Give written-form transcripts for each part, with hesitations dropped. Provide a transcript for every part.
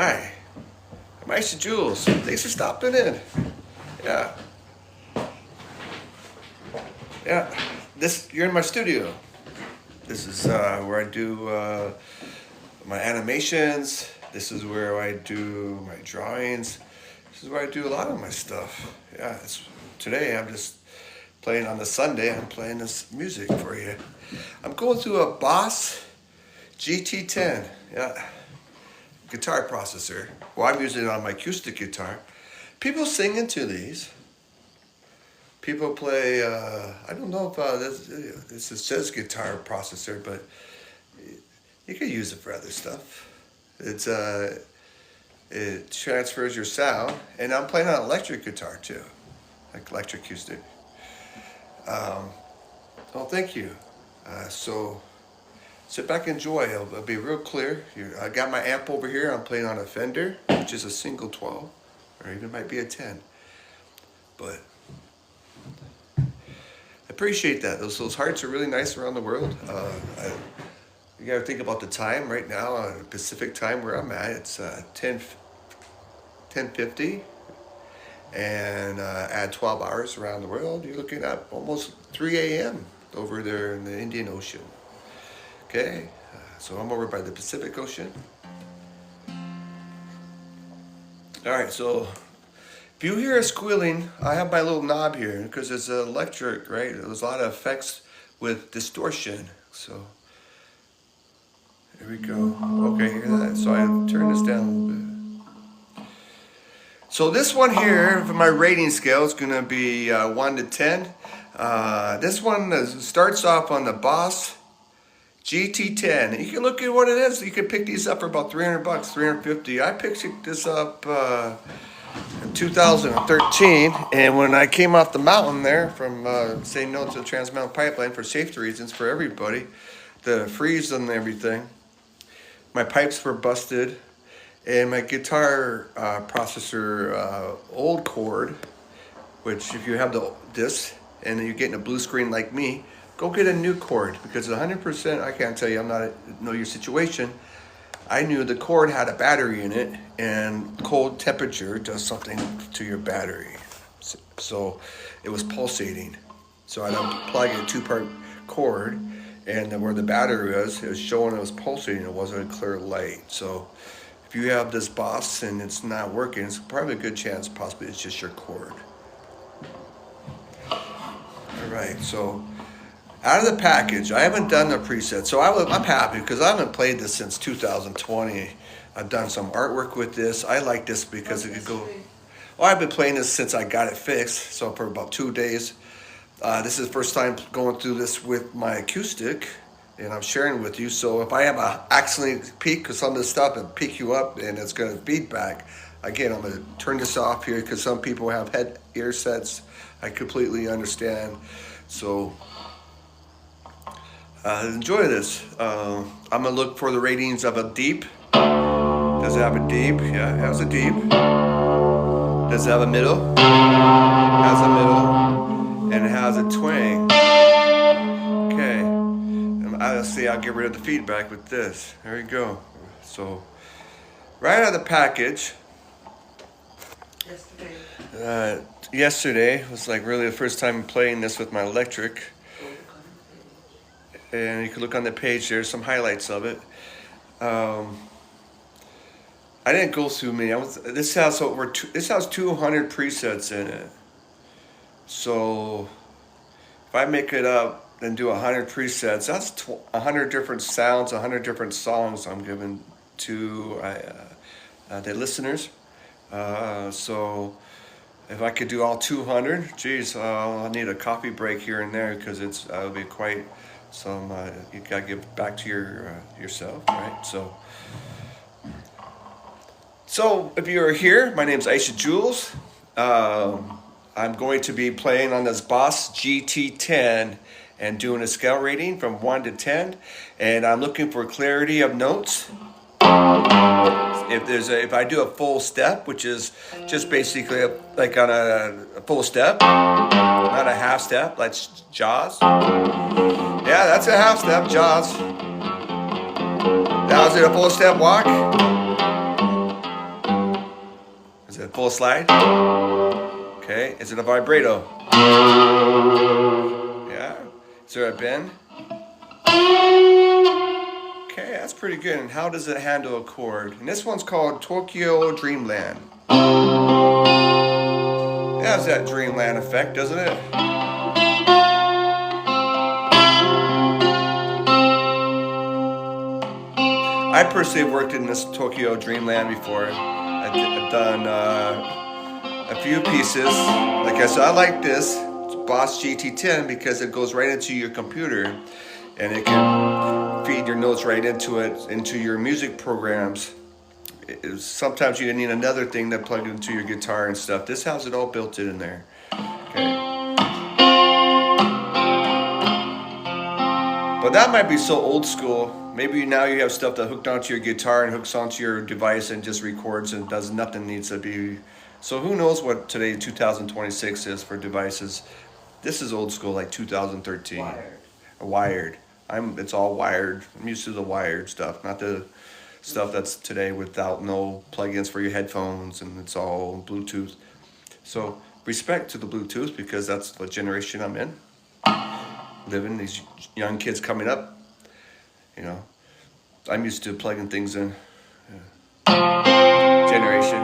Hi, I'm Isha Jules. Thanks for stopping in. Yeah, yeah. You're in my studio. This is where I do my animations. This is where I do my drawings. This is where I do a lot of my stuff. Yeah, today I'm just playing on the Sunday. I'm playing this music for you. I'm going through a Boss GT-10. Yeah. Guitar processor. Well, I'm using it on my acoustic guitar. People sing into these. People play, I don't know if this says guitar processor, but you can use it for other stuff. It transfers your sound, and I'm playing on electric guitar too, like electric acoustic. Oh, thank you. So sit back and enjoy. It'll be real clear. I got my amp over here. I'm playing on a Fender, which is a single 12, or even might be a 10. But I appreciate that. Those hearts are really nice around the world. You got to think about the time right now, Pacific time where I'm at. It's 10:50, and add 12 hours around the world. You're looking at almost 3 a.m. over there in the Indian Ocean. Okay, so I'm over by the Pacific Ocean. All right, so if you hear a squealing, I have my little knob here because it's electric, right? There's a lot of effects with distortion. So here we go. Okay, hear that? So I turn this down a little bit. So this one here, for my rating scale, is going to be 1 to 10. This one starts off on the Boss GT-10. You can look at what it is. You can pick these up for about $300, $350. I picked this up in 2013, and when I came off the mountain there from saying no to the Trans Mountain Pipeline for safety reasons for everybody, the freeze and everything, my pipes were busted, and my guitar processor old cord, which if you have this and you're getting a blue screen like me, go get a new cord, because 100%, I can't tell you, know your situation. I knew the cord had a battery in it, and cold temperature does something to your battery. So it was pulsating. So I'd unplug a 2-part cord, and then where the battery was, it was showing it was pulsating. It wasn't a clear light. So if you have this Boss and it's not working, it's probably a good chance possibly it's just your cord. All right, so out of the package, I haven't done the preset, so I'm happy because I haven't played this since 2020. I've done some artwork with this. I like this because it could go. Well, I've been playing this since I got it fixed, so for about 2 days. This is the first time going through this with my acoustic, and I'm sharing with you. So if I have a accidentally peak, because some of this stuff will peak you up and it's going to feedback. Again, I'm going to turn this off here because some people have head ear sets. I completely understand. So enjoy this. I'm gonna look for the ratings of a deep. Does it have a deep? Yeah, it has a deep. Does it have a middle? It has a middle. And it has a twang. Okay. I'll get rid of the feedback with this. There you go. So, right out of the package. Yesterday was like really the first time playing this with my electric. And you can look on the page, there's some highlights of it. I didn't go through many. This has 200 presets in it. So if I make it up and do 100 presets, that's 100 different sounds, 100 different songs I'm giving to the listeners. So if I could do all 200, geez, I'll need a coffee break here and there because it'll be quite some. You gotta give back to yourself, right? So if you're here, my name's Isha Jules. I'm going to be playing on this Boss GT-10 and doing a scale rating from 1 to 10, and I'm looking for clarity of notes. If I do a full step, which is just basically like on a full step, not a half step, that's Jaws. Yeah, that's a half step, Jaws. Now is it a full step walk? Is it full slide? Okay. Is it a vibrato? Yeah. Is there a bend? Okay, that's pretty good. And how does it handle a chord? And this one's called Tokyo Dreamland. It has that Dreamland effect, doesn't it? I personally have worked in this Tokyo Dreamland before. I've done a few pieces. Like I said, I like this Boss GT-10 because it goes right into your computer and it can feed your notes right into it, into your music programs. Sometimes you need another thing to plug into your guitar and stuff. This has it all built in there. Okay. But that might be so old school. Maybe now you have stuff that hooked onto your guitar and hooks onto your device and just records and does nothing needs to be. So who knows what today 2026 is for devices. This is old school, like 2013. Wired. It's all wired. I'm used to the wired stuff, not the stuff that's today without no plugins for your headphones, and it's all Bluetooth. So respect to the Bluetooth because that's the generation I'm in. Living, these young kids coming up, you know, I'm used to plugging things in. Generation.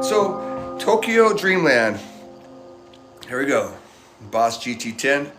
So Tokyo Dreamland. Here we go. Boss GT-10.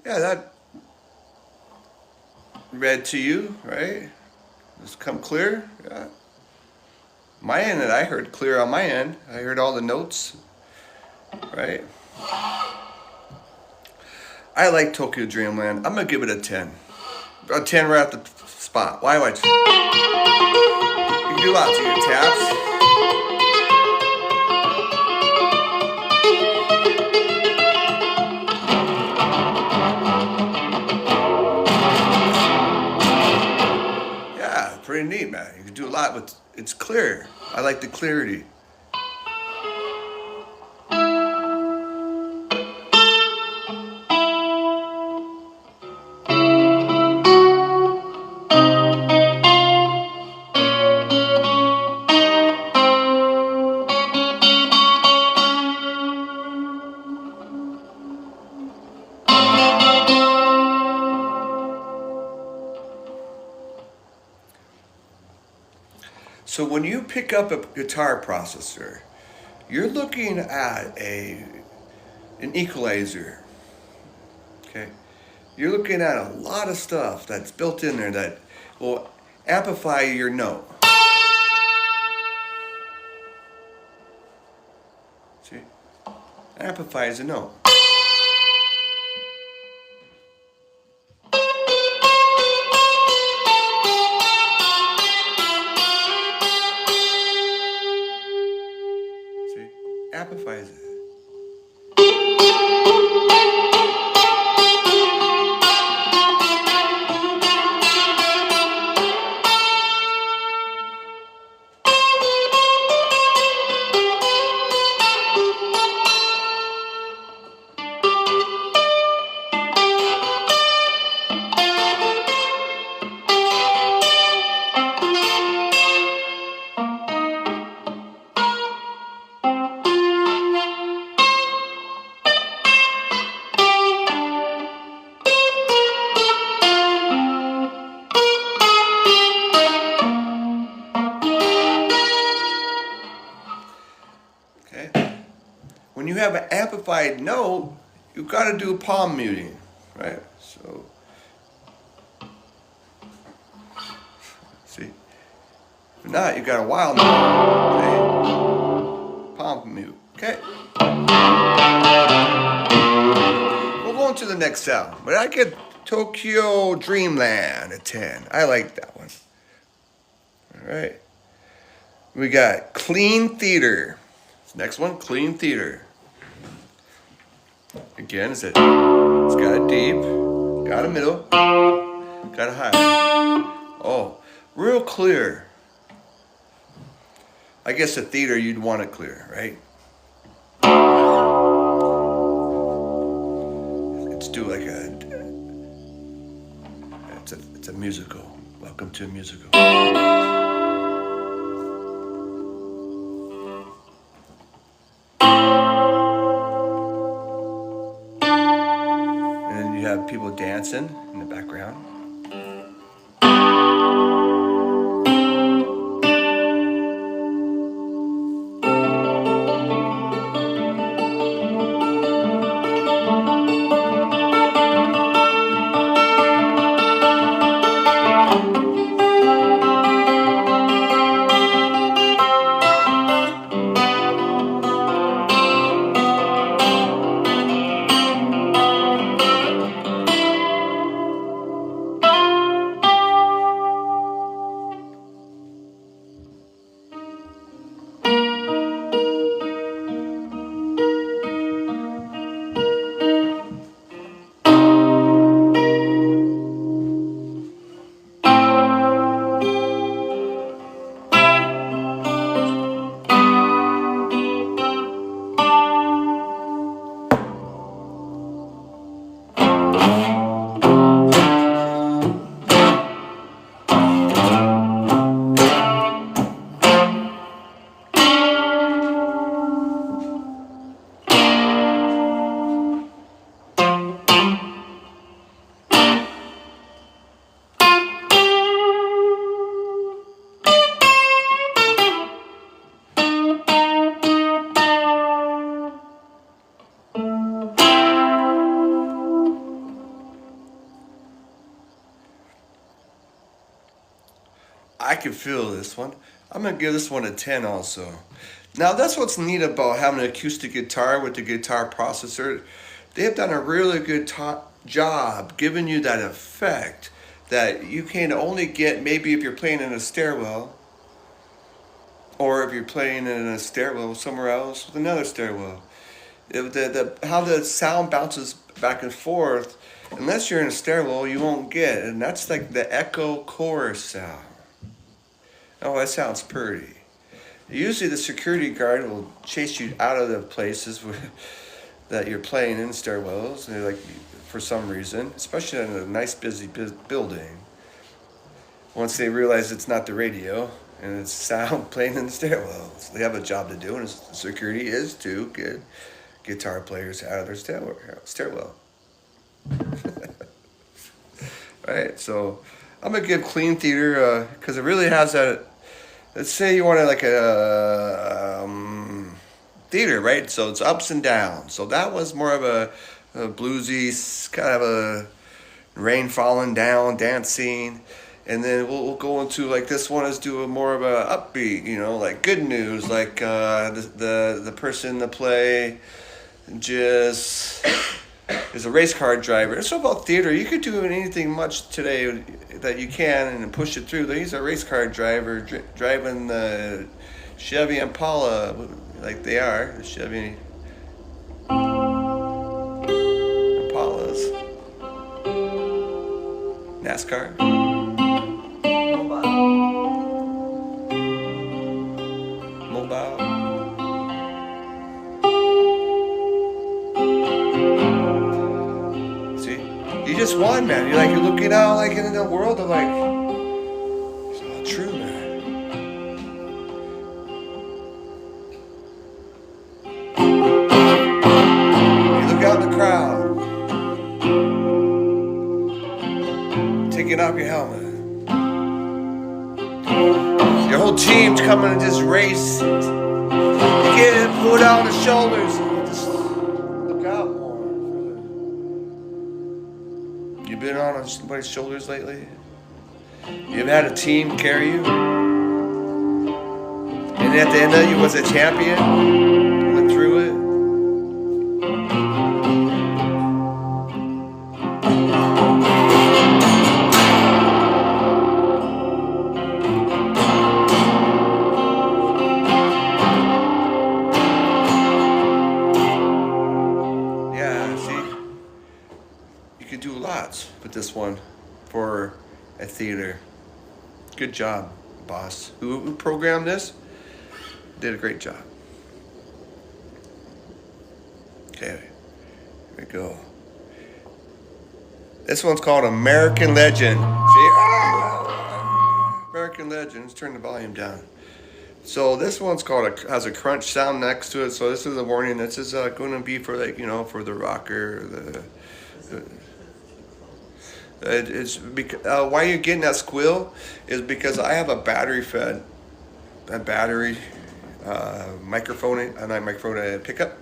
Yeah, that read to you, right? Does it come clear? Yeah. My end, I heard clear on my end. I heard all the notes, right? I like Tokyo Dreamland. I'm gonna give it a 10. A 10 right at the spot. Why would you? You can do lots of your taps. Pretty neat, man. You can do a lot with it's clear. I like the clarity. So when you pick up a guitar processor, you're looking at an equalizer, okay? You're looking at a lot of stuff that's built in there that will amplify your note. See? Amplifies a note. Amplifies it. When you have an amplified note, you've got to do palm muting. right? So, see, if not, you got a wild note, okay? Palm mute, okay? We'll go on to the next sound, but I get Tokyo Dreamland at 10. I like that one. All right. We got Clean Theater. Next one, Clean Theater. Again, it's got a deep, got a middle, got a high. Oh, real clear. I guess the theater you'd want it clear, right? Let's do like it's a musical. Welcome to a musical. And then you have people dancing in the background. I can feel this one. I'm gonna give this one a 10 also. Now that's what's neat about having an acoustic guitar with the guitar processor. They have done a really good job giving you that effect that you can only get maybe if you're playing in a stairwell, or if you're playing in a stairwell somewhere else with another stairwell. How the sound bounces back and forth, unless you're in a stairwell, you won't get. And that's like the echo chorus sound. Oh, that sounds pretty. Usually the security guard will chase you out of the places that you're playing in stairwells, and like for some reason, especially in a nice busy building. Once they realize it's not the radio and it's sound playing in the stairwells, they have a job to do, and security is to get guitar players out of their stairwell. Right, so I'm gonna give Clean Theater because it really has that. Let's say you want like a theater, right? So it's ups and downs. So that was more of a bluesy kind of a rain falling down, dance scene, and then we'll go into like this one is doing more of a upbeat, you know, like good news, like the person in the play just is a race car driver. It's all about theater. You could do anything much today that you can and push it through. He's a race car driver driving the Chevy Impala, like they are, the Chevy Impalas. NASCAR. Mobile. You just won, man. You're looking out like in the world of like, it's all true, man. You look out in the crowd, taking off your helmet. Your whole team's coming to just race. You get it, put on the shoulders, and just look out more. on somebody's shoulders lately? You ever had a team carry you? And at the end of you was a champion? Went through it? Do lots with this one for a theater. Good job, boss. Who programmed this? Did a great job. Okay, here we go. This one's called American Legend. See? American Legend. Let's turn the volume down. So this one's called has a crunch sound next to it. So this is a warning. This is going to be for, like, for the rocker, it's because why you're getting that squeal is because I have a battery microphone, not microphone, pickup.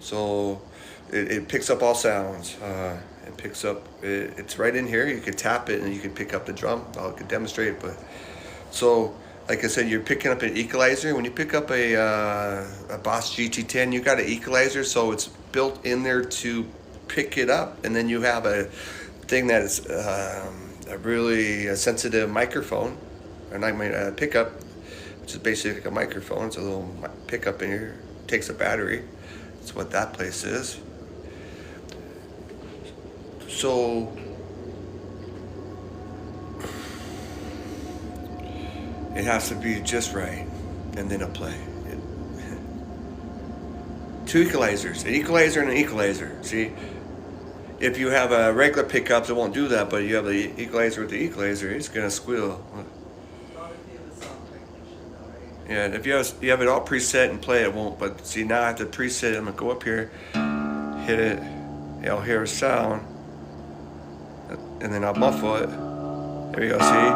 So it picks up all sounds. It picks up. It's right in here. You can tap it and you can pick up the drum. I could demonstrate, but so like I said, you're picking up an equalizer. When you pick up a Boss GT-10, you got an equalizer, so it's built in there to pick it up, and then you have a thing that is a really sensitive microphone, or not pickup, which is basically like a microphone. It's a little pickup in here. It takes a battery. That's what that place is. So it has to be just right, and then it'll play. Two equalizers, an equalizer and an equalizer. See? If you have a regular pickup, it won't do that, but you have the equalizer with the equalizer, it's gonna squeal. Yeah, if you have it all preset and play, it won't. But see, now I have to preset it. I'm gonna go up here, hit it, I'll hear a sound, and then I'll muffle it. There you go, see?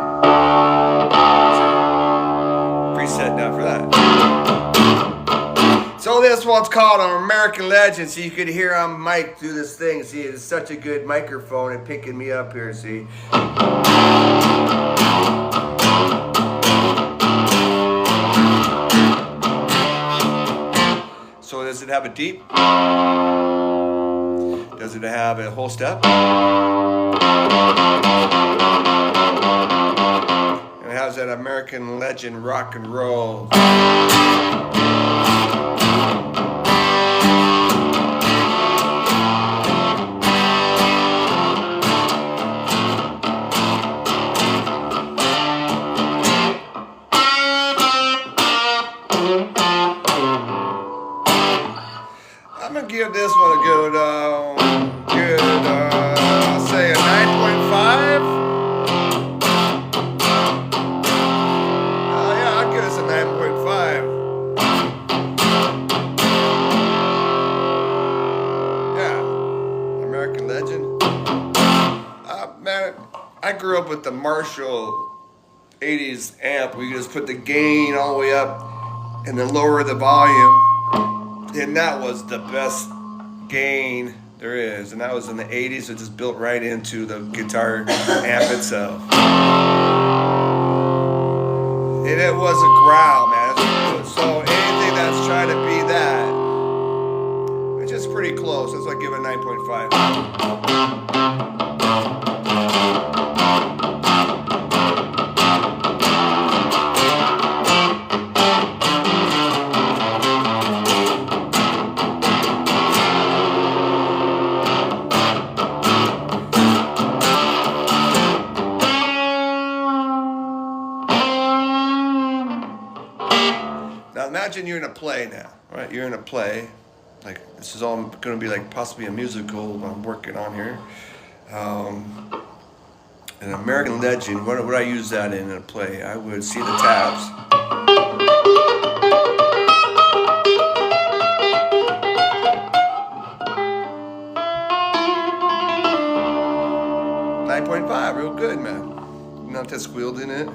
Preset now for that. So this one's called an American Legend. So you could hear on mic through this thing. See, it's such a good microphone and picking me up here, see. So does it have a deep? Does it have a whole step? And it has that American Legend rock and roll. I'm gonna give this one a good, I'll say a 9.5. Yeah, I'll give this a 9.5. Yeah, American Legend. Man, I grew up with the Marshall 80s amp. We just put the gain all the way up and then lower the volume. And that was the best gain there is. And that was in the 80s. It just built right into the guitar amp itself. And it was a growl, man. So anything that's trying to be that, it's just pretty close. That's why I give it a 9.5. Now imagine you're in a play now, right? You're in a play, like this is all going to be like possibly a musical I'm working on here. An American Legend, what would I use that in a play? I would see the tabs. .5, real good, man. Not that squealed in it.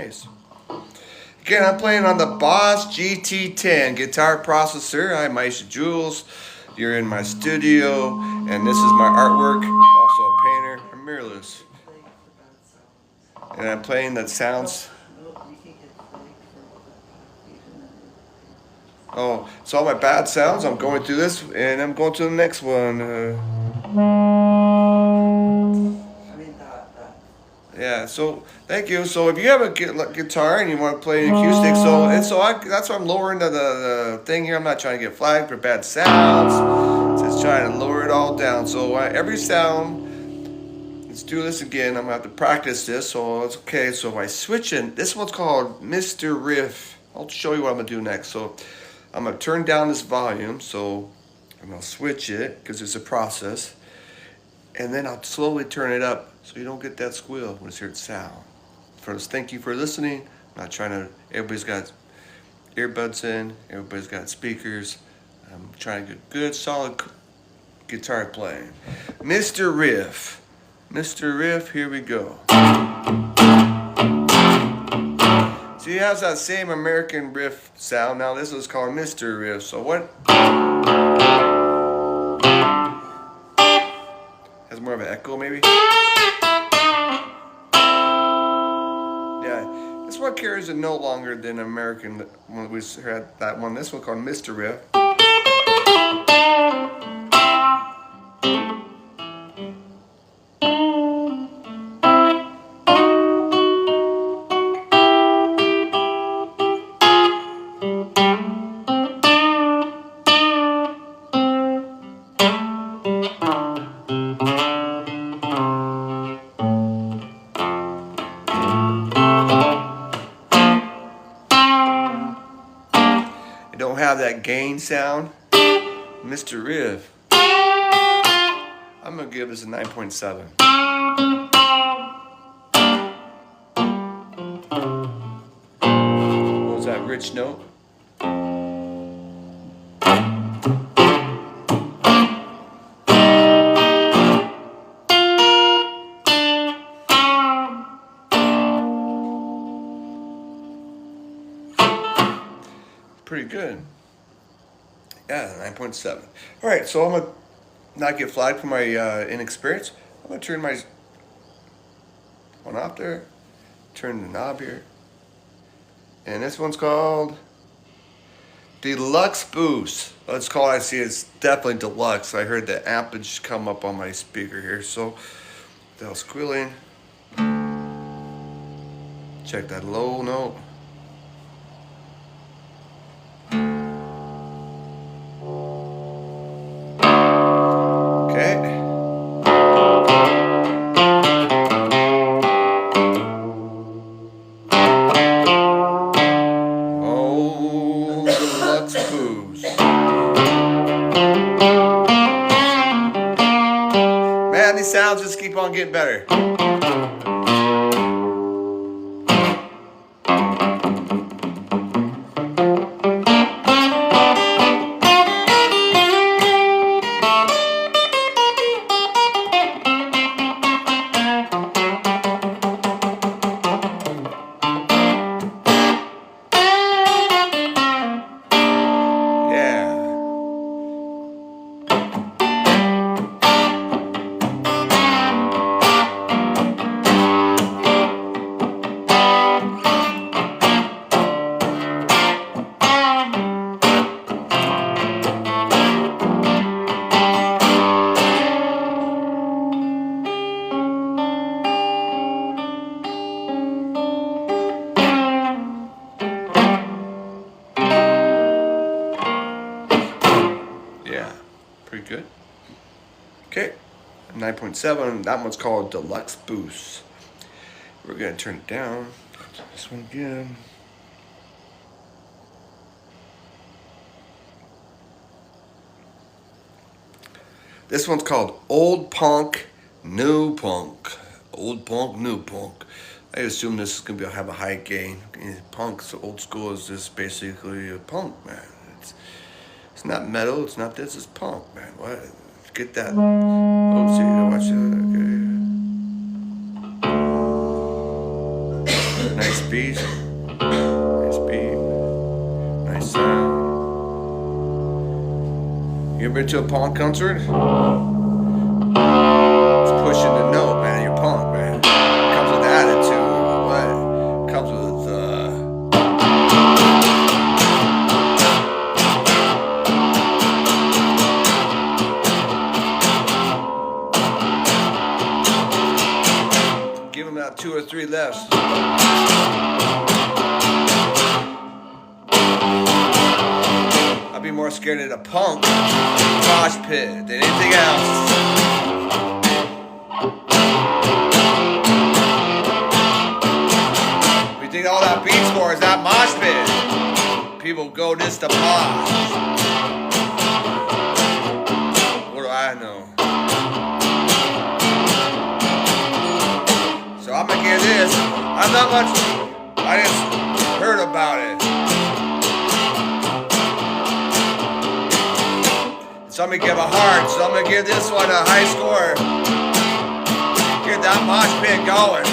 nice. Again, I'm playing on the Boss GT-10 guitar processor. I'm Isha Jules. You're in my studio, and this is my artwork. I'm also a painter. I'm mirrorless. And I'm playing that sounds. Oh, it's all my bad sounds. I'm going through this, and I'm going to the next one. Yeah, so thank you. So if you have a guitar and you want to play an acoustic, that's why I'm lowering the thing here. I'm not trying to get flagged for bad sounds. Just trying to lower it all down. So every sound, let's do this again. I'm gonna have to practice this, so it's okay. So if I switch in, this one's called Mr. Riff. I'll show you what I'm gonna do next. So I'm gonna turn down this volume. So I'm gonna switch it because it's a process. And then I'll slowly turn it up so you don't get that squeal when you hear it sound. First, thank you for listening. I'm not trying to, everybody's got earbuds in, everybody's got speakers. I'm trying to get good, solid guitar playing. Mr. Riff. Mr. Riff, here we go. See, it has that same American riff sound. Now this is called Mr. Riff. So what? Has more of an echo, maybe? Yeah, this one carries a note longer than American when we had that one. This one called Mr. Riff. Don't have that gain sound. Mr. Riff. I'm gonna give this a 9.7. What was that rich note? Pretty good. Yeah, 9.7. All right, so I'm gonna not get flagged for my inexperience. I'm gonna turn my one off there, turn the knob here, and this one's called Deluxe Boost. Let's call it. I see it's definitely deluxe. I heard the ampage come up on my speaker here, so that was squealing. Check that low note. Man, these sounds just keep on getting better. Pretty good. Okay, 9.7. That one's called Deluxe Boost. We're gonna turn it down. This one again. This one's called Old Punk, New Punk. Old Punk, New Punk. I assume this is gonna have a high gain. Punk, so old school is just basically a punk, man. It's not metal, it's not this, it's punk, man. What? Get that. Oh, see, watch that. Okay. Nice speed. Nice speed. Nice sound. You ever been to a punk concert? It's pushing the note, man. You're punk, man. It comes with attitude. What? It comes with give them out 2 or 3 lefts. I'd be more scared of the punk mosh pit than anything else. We think all that beats for is that mosh pit. People go just to mosh. What do I know? So I'm gonna give this. I'm not much. I just heard about it. So I'm gonna give a heart. So I'm gonna give this one a high score. Get that mosh pit going.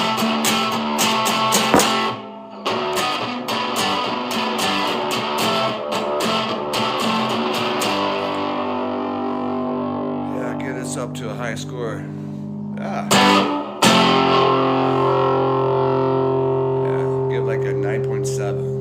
Yeah, get this up to a high score. Yeah. Like a 9.7.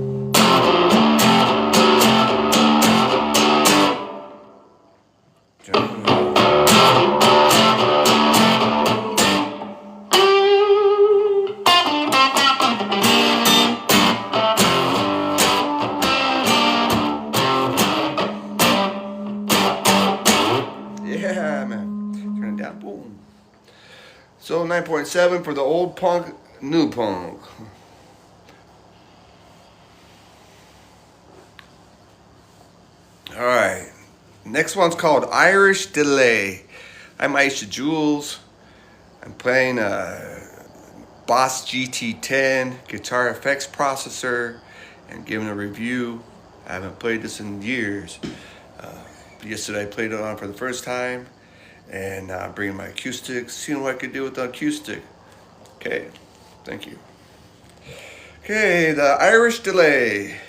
Yeah, man. Turn it down. Boom. So 9.7 for the old punk, new punk. All right, next one's called Irish Delay. I'm Isha Jules. I'm playing a Boss GT-10 guitar effects processor and giving a review. I haven't played this in years. Yesterday I played it on for the first time, and bringing my acoustic, seeing what I could do with the acoustic. Okay, thank you. Okay, the Irish Delay.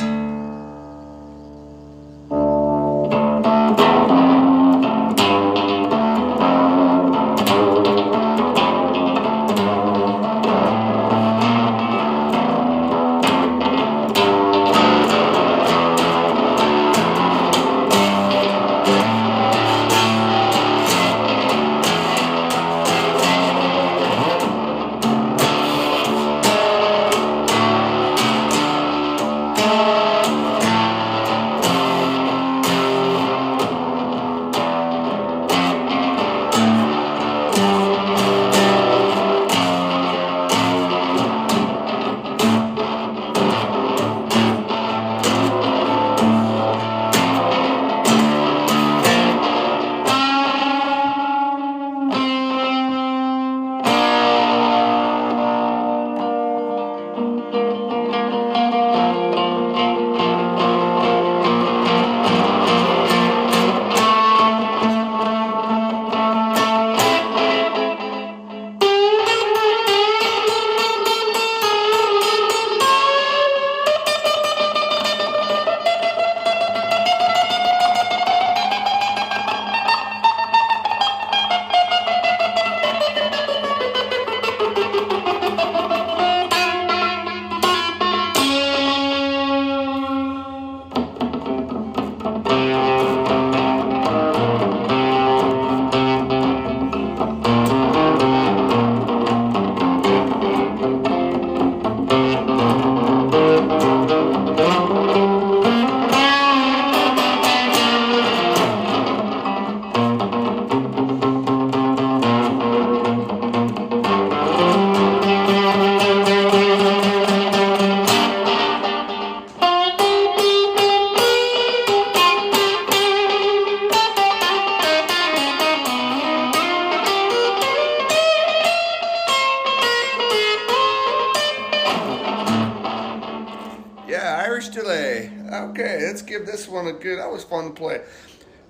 Irish Delay. Okay, let's give this one a good, that was fun to play.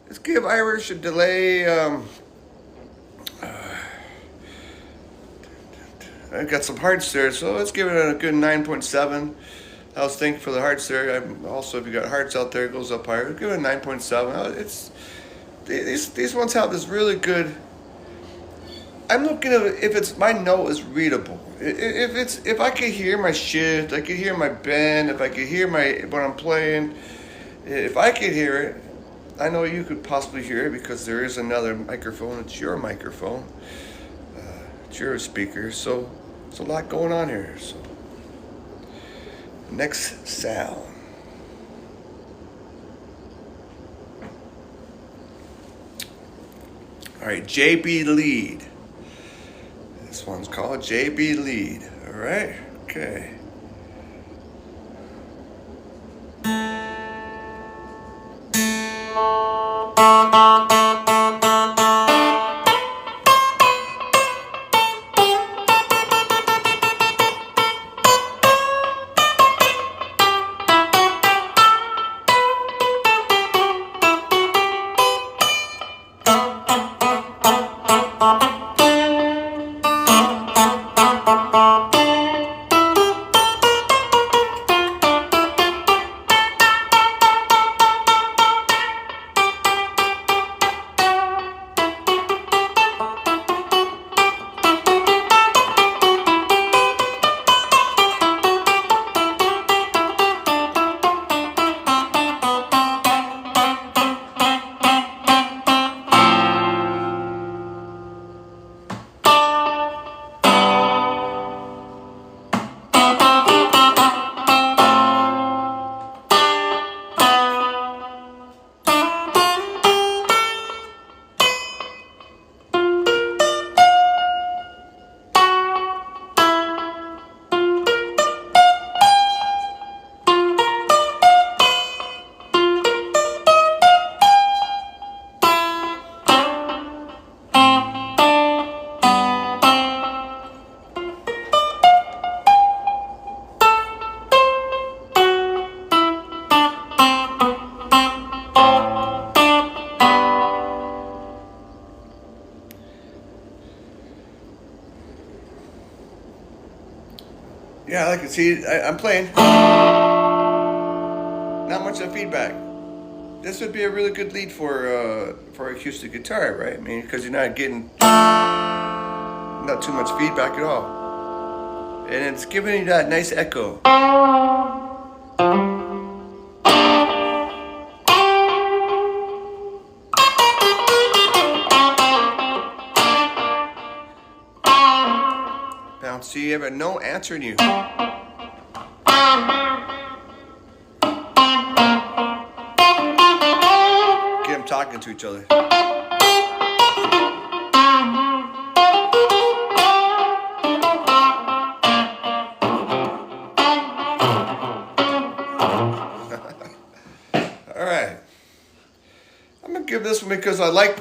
Let's give Irish a Delay, I got some hearts there, so let's give it a good 9.7. I was thinking for the hearts there. Also, if you got hearts out there, it goes up higher. Give it a 9.7. It's these ones have this really good. I'm looking at if it's my note is readable. If I could hear my shift, I could hear my bend. If I could hear what I'm playing, if I could hear it, I know you could possibly hear it because there is another microphone. It's your microphone. It's your speaker. So there's a lot going on here. So next sound. All right, JB lead. This one's called JB lead. All right, okay. Yeah, I like it. See, I'm playing. Not much of feedback. This would be a really good lead for acoustic guitar, right? I mean, because you're not getting not too much feedback at all, and it's giving you that nice echo. Bounce. See, you have no answering you. Get them talking to each other. All right. I'm gonna give this one because I like.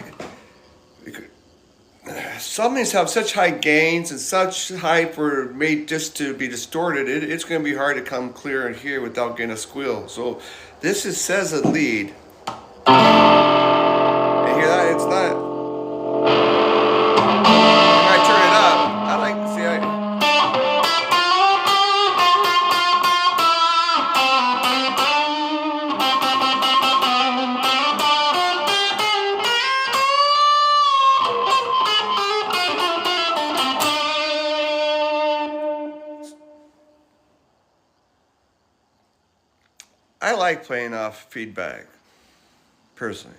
Some of these have such high gains and such high for made just to be distorted. It's going to be hard to come clear in here without getting a squeal. So this says a lead. You hear that? It's not. When I turn it up, I like to see. I like playing off feedback, personally.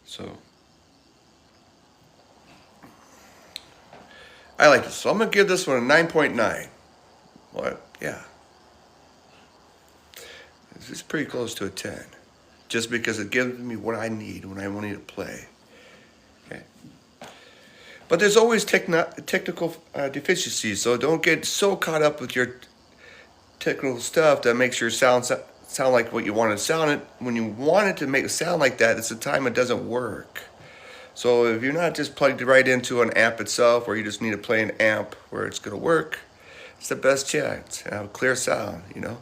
So, I like this. So I'm going to give this one a 9.9. What? Yeah. This is pretty close to a 10. Just because it gives me what I need when I want to play. Okay. But there's always technical deficiencies, so don't get so caught up with your technical stuff that makes your sound like what you want to sound it. When you want it to make it sound like that, it's the time it doesn't work. So if you're not just plugged right into an amp itself, or you just need to play an amp where it's going to work, it's the best chance to have a clear sound, you know.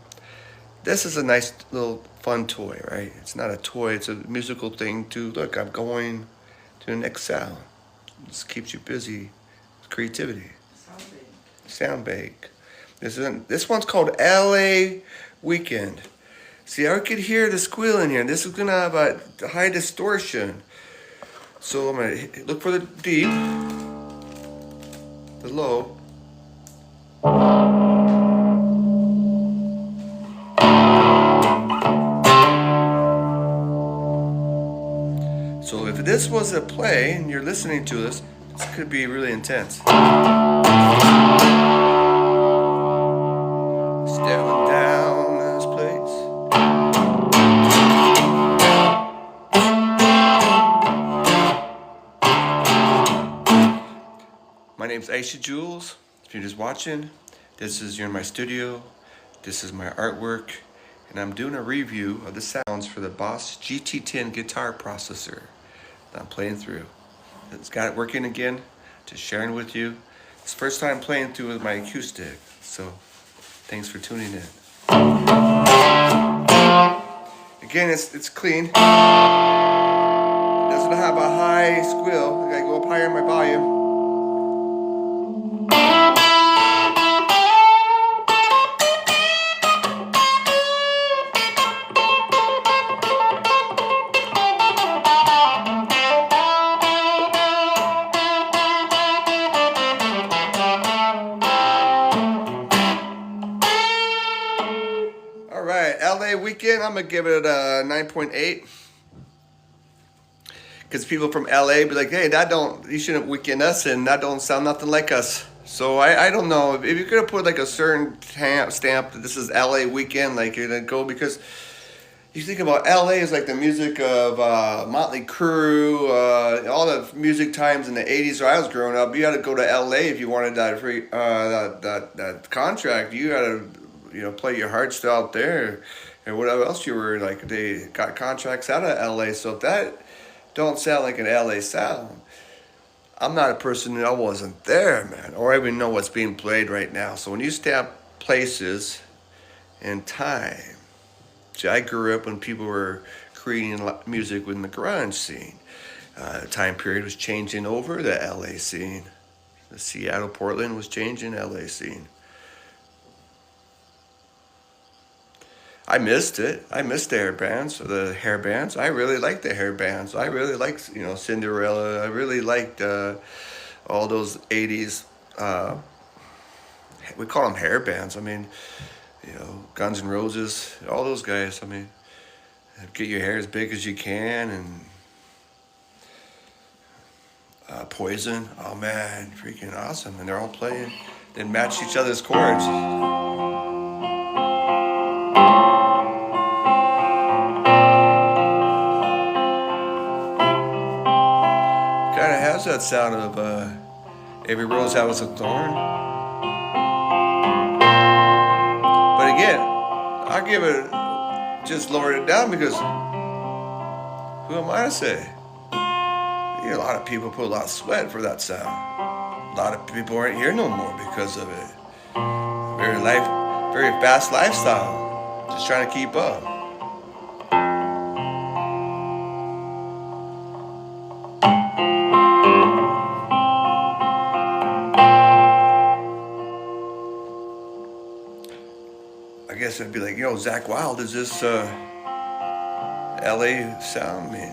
This is a nice little fun toy, right? It's not a toy, it's a musical thing to, look, I'm going to the next sound. This keeps you busy with creativity. sound bank. This one's called LA Weekend. See, I could hear the squeal in here. This is gonna have a high distortion. So I'm gonna look for the deep, the low. So if this was a play and you're listening to this, this could be really intense. Staring down this place. My name's Isha Jules. If you're just watching, you're in my studio. This is my artwork, and I'm doing a review of the sounds for the Boss GT-10 guitar processor that I'm playing through. It's got it working again, just sharing with you. It's the first time playing through with my acoustic, so thanks for tuning in. Again, it's clean. It doesn't have a high squeal. I gotta go up higher in my volume. Alright, LA Weekend, I'm going to give it a 9.8. Because people from LA be like, hey, you shouldn't weekend us, and that don't sound nothing like us. So I don't know, if you could have put like a certain stamp that this is LA Weekend, like you're going to go, because you think about LA is like the music of Motley Crue, all the music times in the 80s where I was growing up. You had to go to LA if you wanted that free that contract. You had to play your hearts out there, and whatever else you were like. They got contracts out of LA, so if that don't sound like an LA sound, I'm not a person. I wasn't there, man, or I even know what's being played right now. So when you stamp places and time, see, I grew up when people were creating music within the grunge scene. The time period was changing over the LA scene. The Seattle, Portland was changing LA scene. I missed it. I missed the hair bands. I really liked the hair bands. I really liked, Cinderella. I really liked all those 80s. We call them hair bands. I mean, Guns N' Roses, all those guys. I mean, get your hair as big as you can, and Poison. Oh man, freaking awesome! And they're all playing. They match each other's chords. Kind of has that sound of Every Rose Has a Thorn. But again, I'll give it, just lower it down, because who am I to say? A lot of people put a lot of sweat for that sound. A lot of people aren't here no more because of it. Very fast lifestyle. Just trying to keep up. I guess it'd be like, Zakk Wylde, is this LA sound? I mean,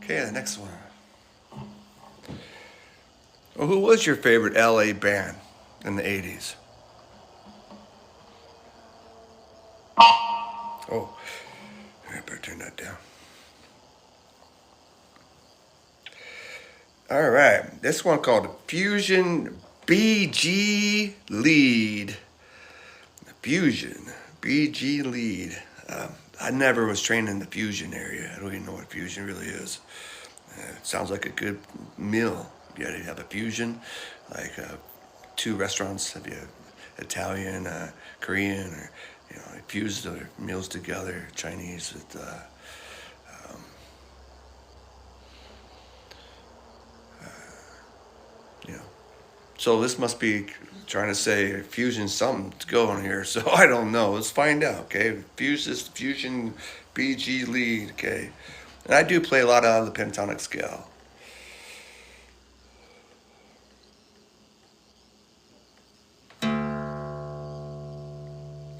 okay, the next one. Well, who was your favorite LA band in the 80s? Oh, I better turn that down. All right, this one called Fusion BG Lead. Fusion BG Lead. I never was trained in the fusion area. I don't even know what fusion really is. It sounds like a good meal. You gotta have a fusion. like 2 restaurants, have you Italian, Korean, or fuse their meals together, Chinese with So this must be trying to say fusion something's going here. So I don't know. Let's find out. Okay, fusion BG lead. Okay, and I do play a lot out of the pentatonic scale. I'm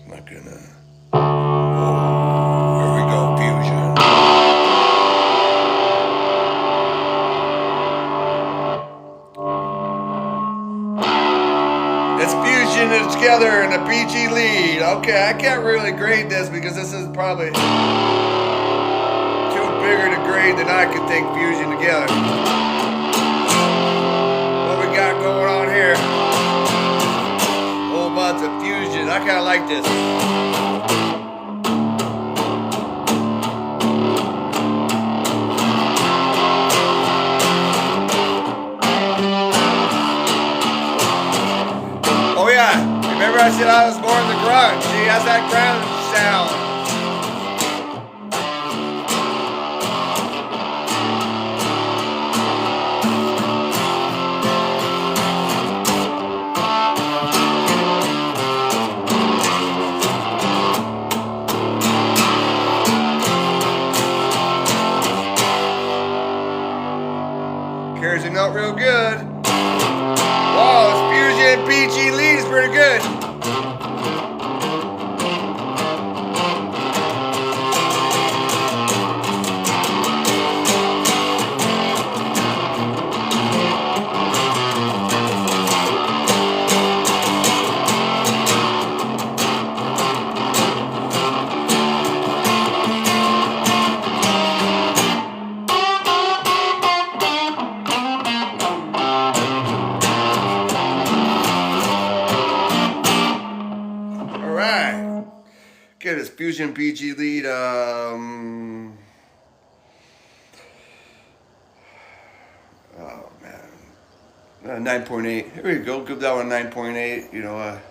not gonna. Oh, here we go, fusion. It's fusion it together in a BG lead. Okay, I can't really grade this because this is probably too bigger to grade than I could think fusion together. What we got going on here? Whole bunch of fusion. I kind of like this. Oh yeah, remember I said I was born in the grunge. See, that's that grunge sound. Carries a note real good. Wow, this fusion BG lead is pretty good. Get his fusion BG lead. Oh man, 9.8. Here we go. Give that one 9.8.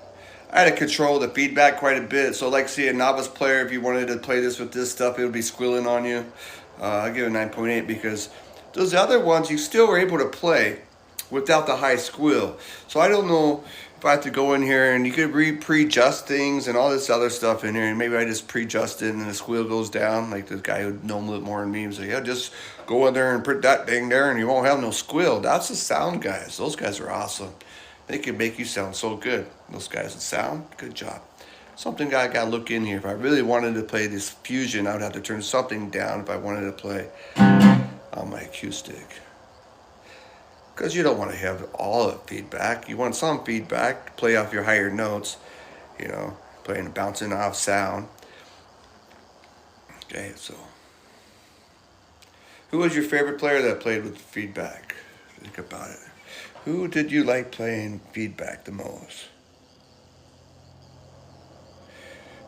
I had to control the feedback quite a bit. So, like, see, a novice player, if you wanted to play this with this stuff, it would be squealing on you. I give it 9.8 because those other ones you still were able to play without the high squeal. So I don't know if I have to go in here and you could pre-adjust things and all this other stuff in here, and maybe I just pre-adjust it and the squeal goes down. Like this guy who know a little more than me and say, yeah, just go in there and put that thing there and you won't have no squeal. That's the sound guys. Those guys are awesome. They can make you sound so good. Those guys that sound, good job. Something I gotta look in here. If I really wanted to play this fusion, I would have to turn something down if I wanted to play on my acoustic. Because you don't want to have all the feedback. You want some feedback to play off your higher notes, playing bouncing off sound. Okay, so who was your favorite player that played with feedback? Think about it. Who did you like playing feedback the most?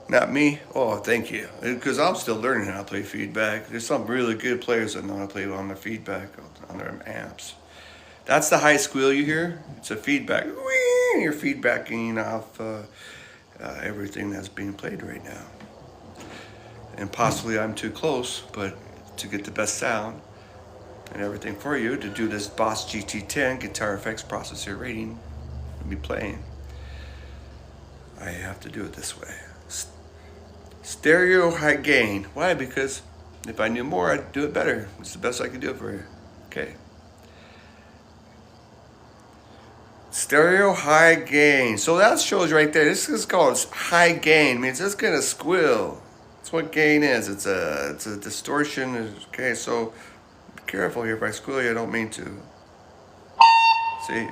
Not me? Oh, thank you. Because I'm still learning how to play feedback. There's some really good players that know how to play on their feedback, on their amps. That's the high squeal you hear. It's a feedback. You're feedbacking off everything that's being played right now. And possibly I'm too close, but to get the best sound and everything for you, to do this Boss GT-10 guitar effects processor rating and be playing, I have to do it this way. Stereo high gain. Why? Because if I knew more, I'd do it better. It's the best I can do it for you. Okay. Stereo high gain. So that shows right there. This is called high gain. It means it's gonna squeal. That's what gain is. It's a distortion. Okay, so be careful here. If I squeal you, I don't mean to. See?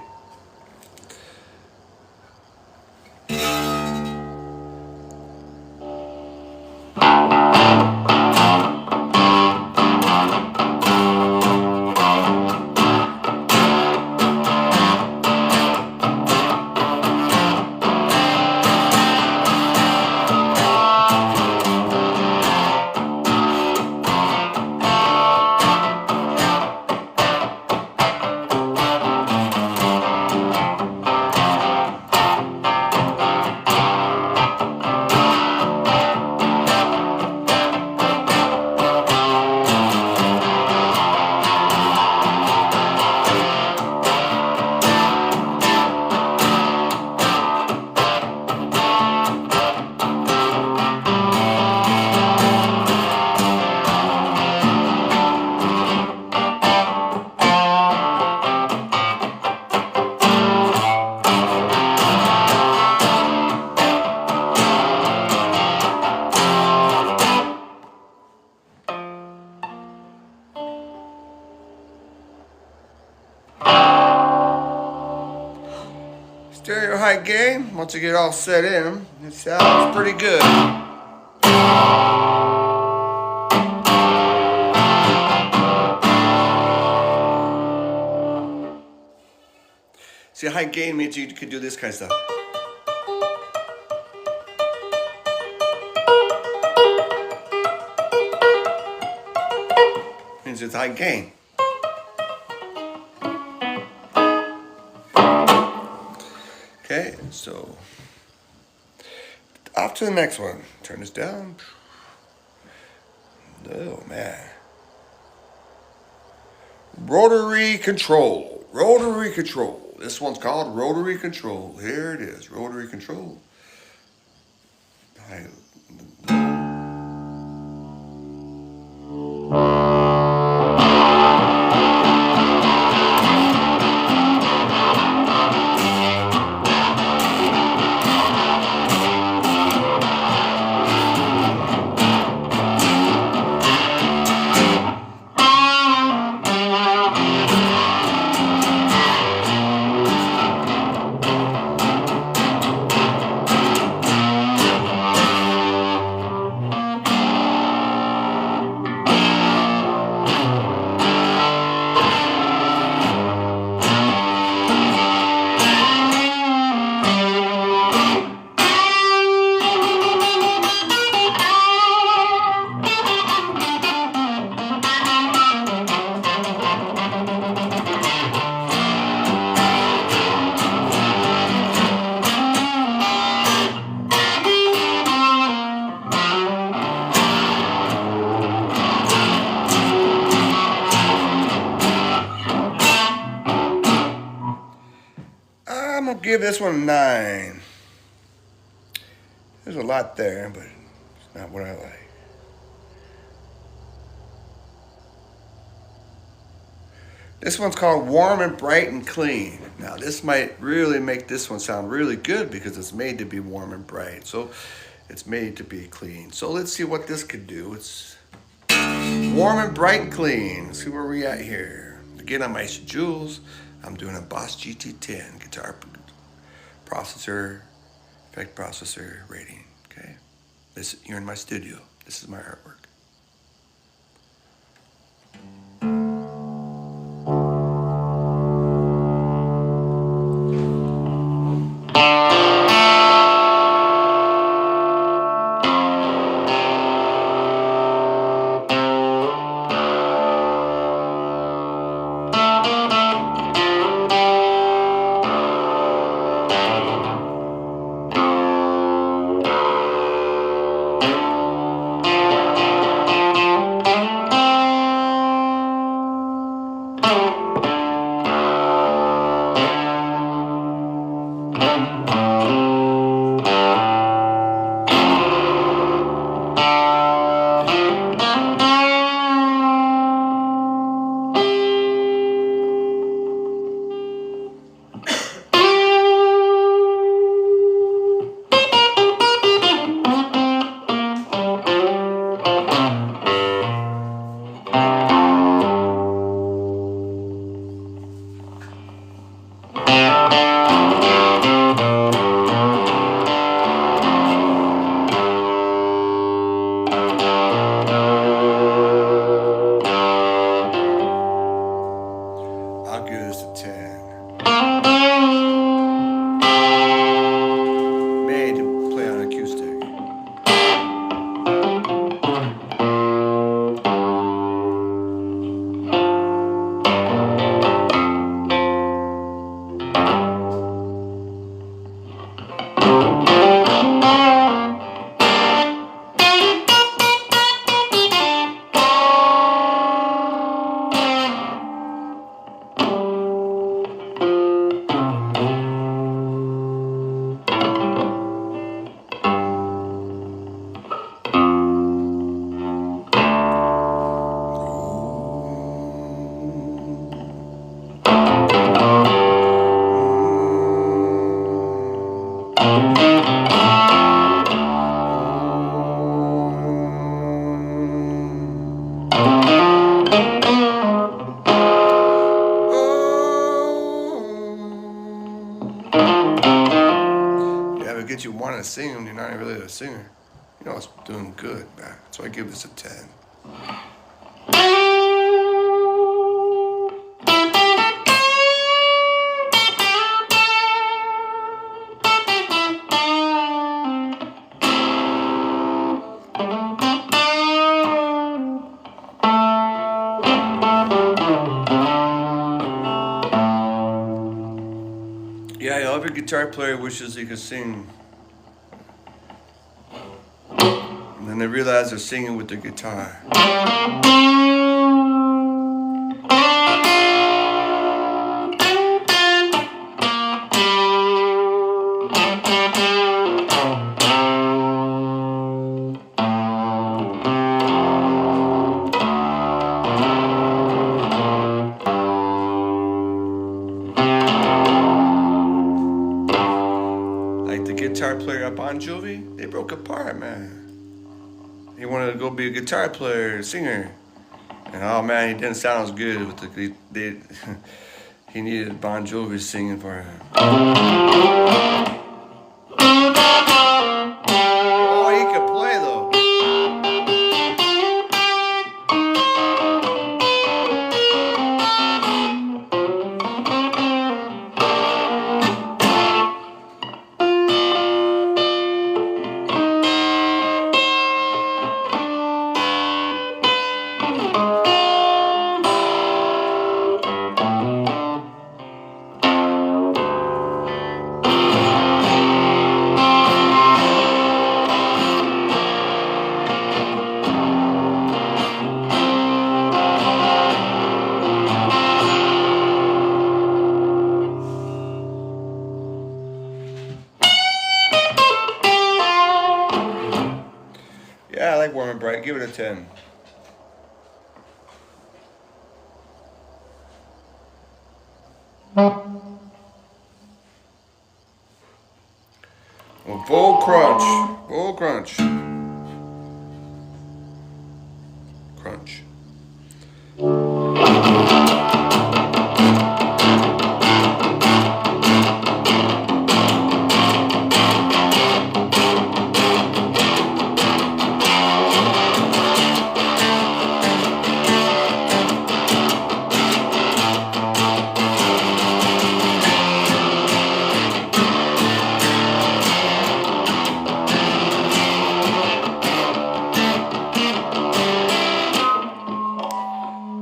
high gain. Once you get all set in, it sounds pretty good. See, high gain means you can do this kind of stuff. Means it's high gain. Okay, so off to the next one. Turn this down. Oh man. Rotary control. Rotary control. This one's called rotary control. Here it is, rotary control. I'm gonna give this one a 9. There's a lot there, but it's not what I like. This one's called Warm and Bright and Clean. Now this might really make this one sound really good because it's made to be warm and bright. So it's made to be clean. So let's see what this could do. It's warm and bright and clean. Let's see where we at here. Again, I'm Isha Jules. I'm doing a Boss GT-10 guitar processor, effect processor rating. Okay, you're in my studio. This is my artwork. I'll give this a 10. Made to play on acoustic. of singing, you're not really a singer. You know, it's doing good, man. So I give this a 10. Yeah, every guitar player wishes he could sing. And then they realize they're singing with the guitar. Like the guitar player at Bon Jovi, they broke apart, man. He wanted to go be a guitar player, singer. And oh man, he didn't sound as good with the he needed Bon Jovi singing for him. Oh, he could play though. Yeah, I like Warm and Bright. Give it a 10. Well, Bull Crunch. Bull Crunch. Crunch.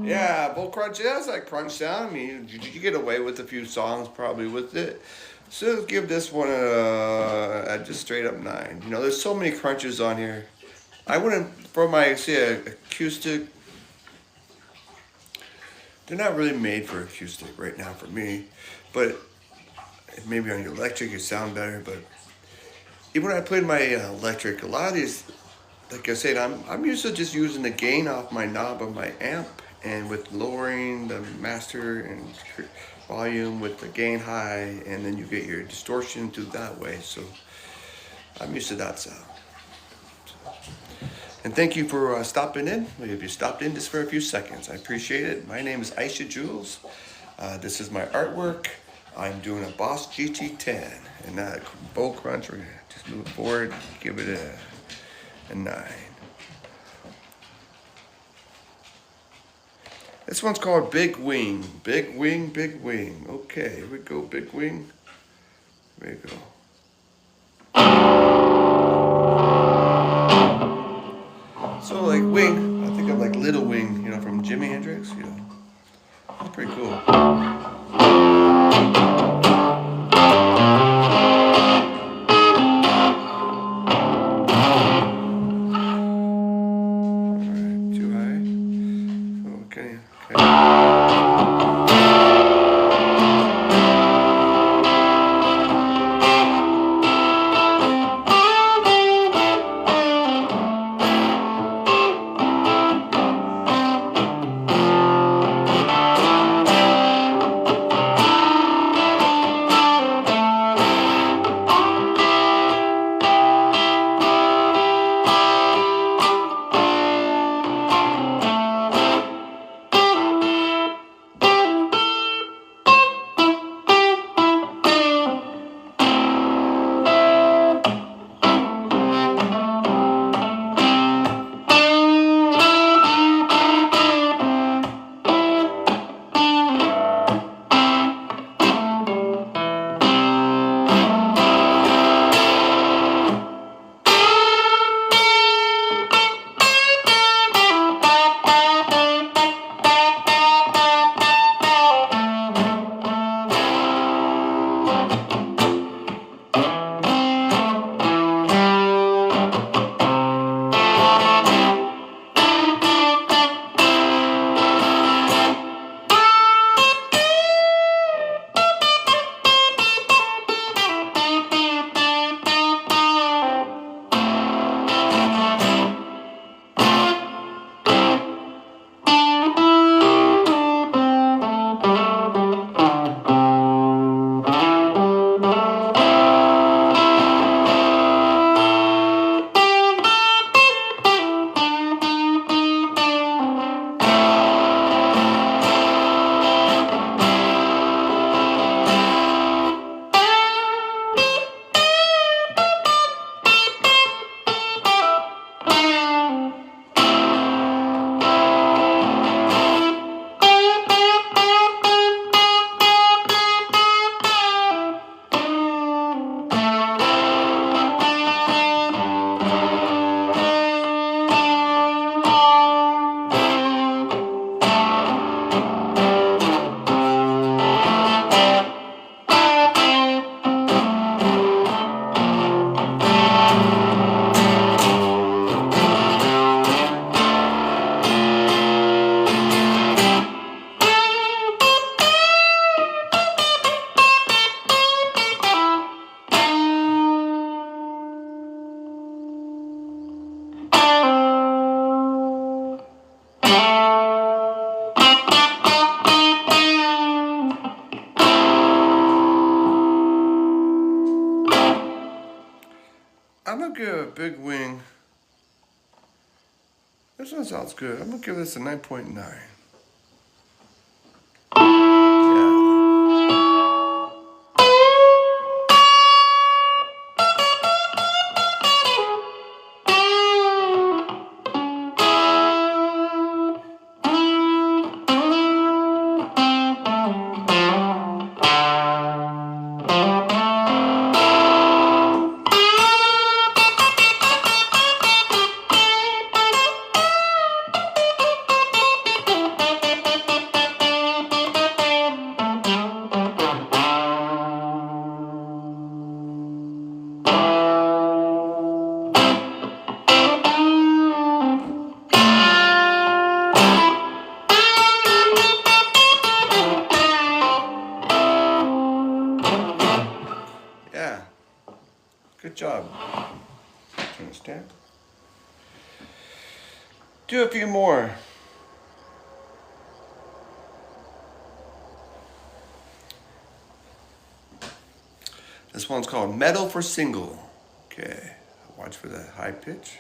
Yeah, Bull Crunch, yeah, that's like crunch sound. I mean, you get away with a few songs probably with it. So let's give this one a just straight up 9. You know, there's so many crunches on here. I wouldn't, for my, say, acoustic, they're not really made for acoustic right now for me. But maybe on your electric it sound better. But even when I played my electric, a lot of these, like I said, I'm used to just using the gain off my knob of my amp. And with lowering the master and volume with the gain high, and then you get your distortion through that way. So I'm used to that sound. And thank you for stopping in. If you stopped in just for a few seconds, I appreciate it. My name is Isha Jules. This is my artwork. I'm doing a Boss GT-10, and that Bull Crunch. We're gonna just move forward, give it a 9. This one's called Big Wing. Big Wing, Big Wing. Okay, here we go, Big Wing. There you go. So like Wing, I think of like Little Wing, you know, from Jimi Hendrix, you know. That's pretty cool. big wing. This one sounds good. I'm gonna give this a 9.9. Good job. Understand? Do a few more. This one's called Metal for Single. Okay, watch for the high pitch.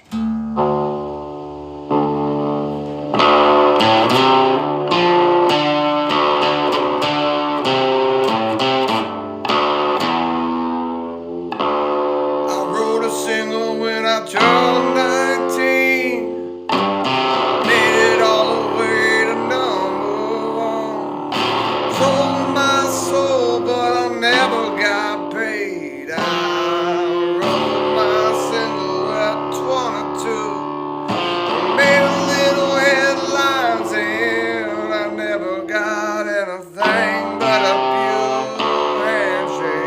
Turned 19, made it all the way to #1. Sold my soul, but I never got paid. I wrote my single at 22, made a little headlines, and I never got anything but a few handshakes.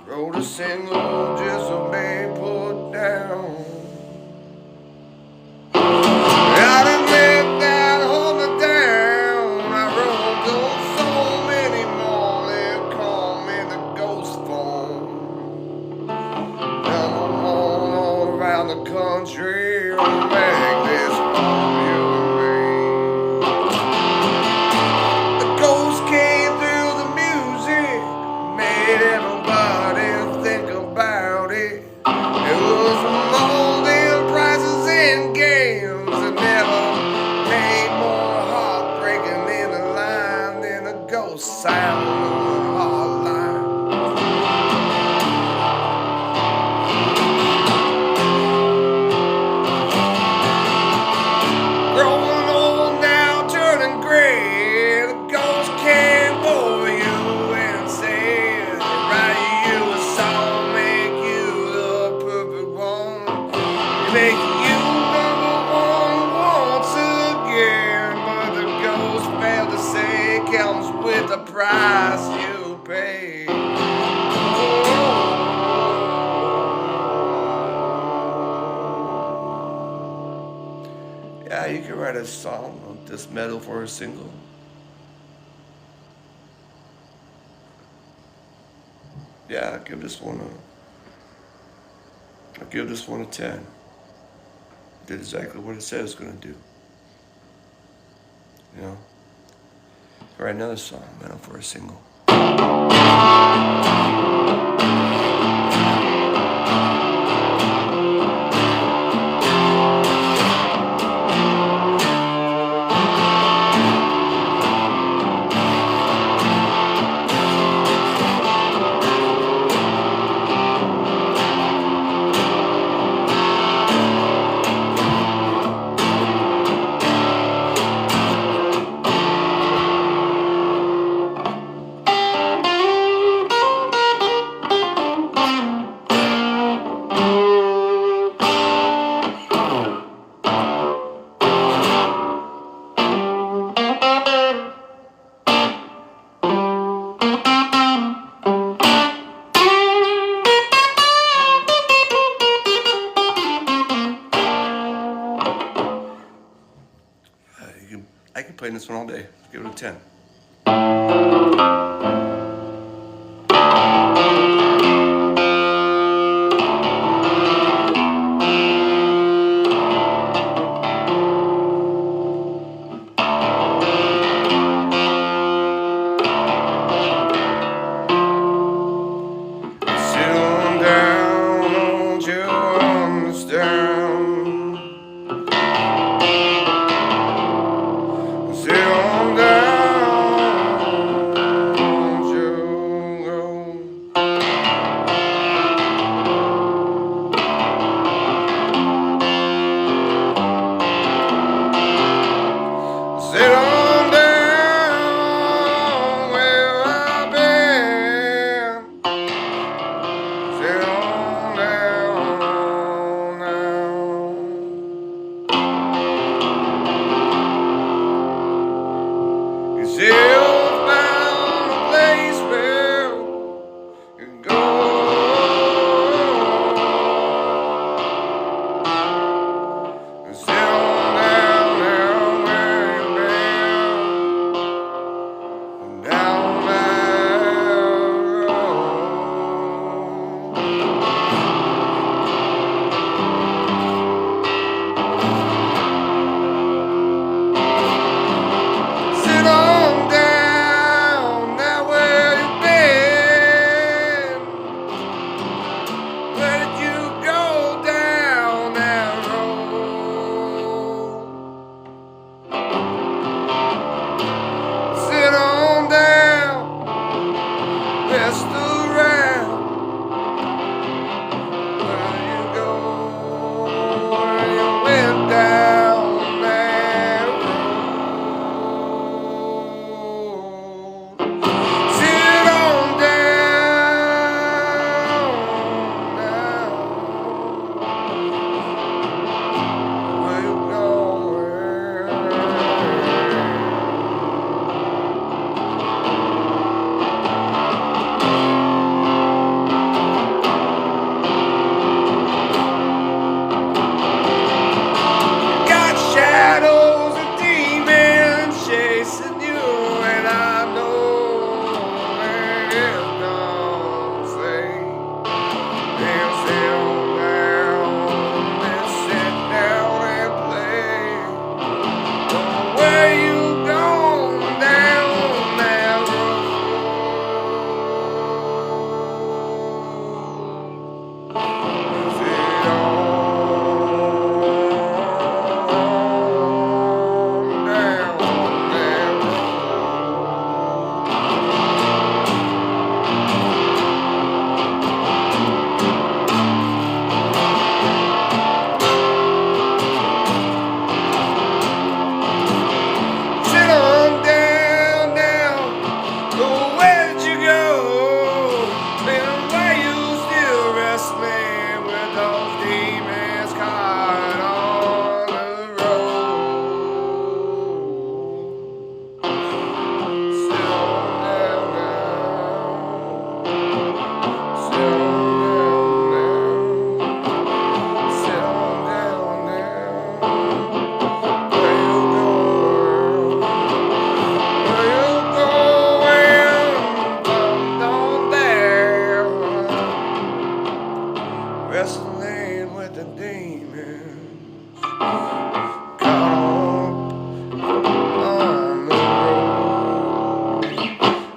Wrote a single just to be put down. I done let that hold me down. I wrote those so many more. They call me the ghost phone. #1 all around the country. I'll make this for you and me. The ghost came through the music, made everybody think about it. It was more than prizes and games. It never made more heartbreaking in the line than the ghost sound of the hard line. Growing old now, turning gray, the ghost came for you and said, write you a song, make you the perfect one, make you #1 once again. But the ghost failed to say comes with the price you pay. Yeah, you can write a song on this metal for a single. Yeah, I'll give this one a 10. Did exactly what it said it was gonna do. You know? Write another song, metal for a single. this one all day. Give it a 10.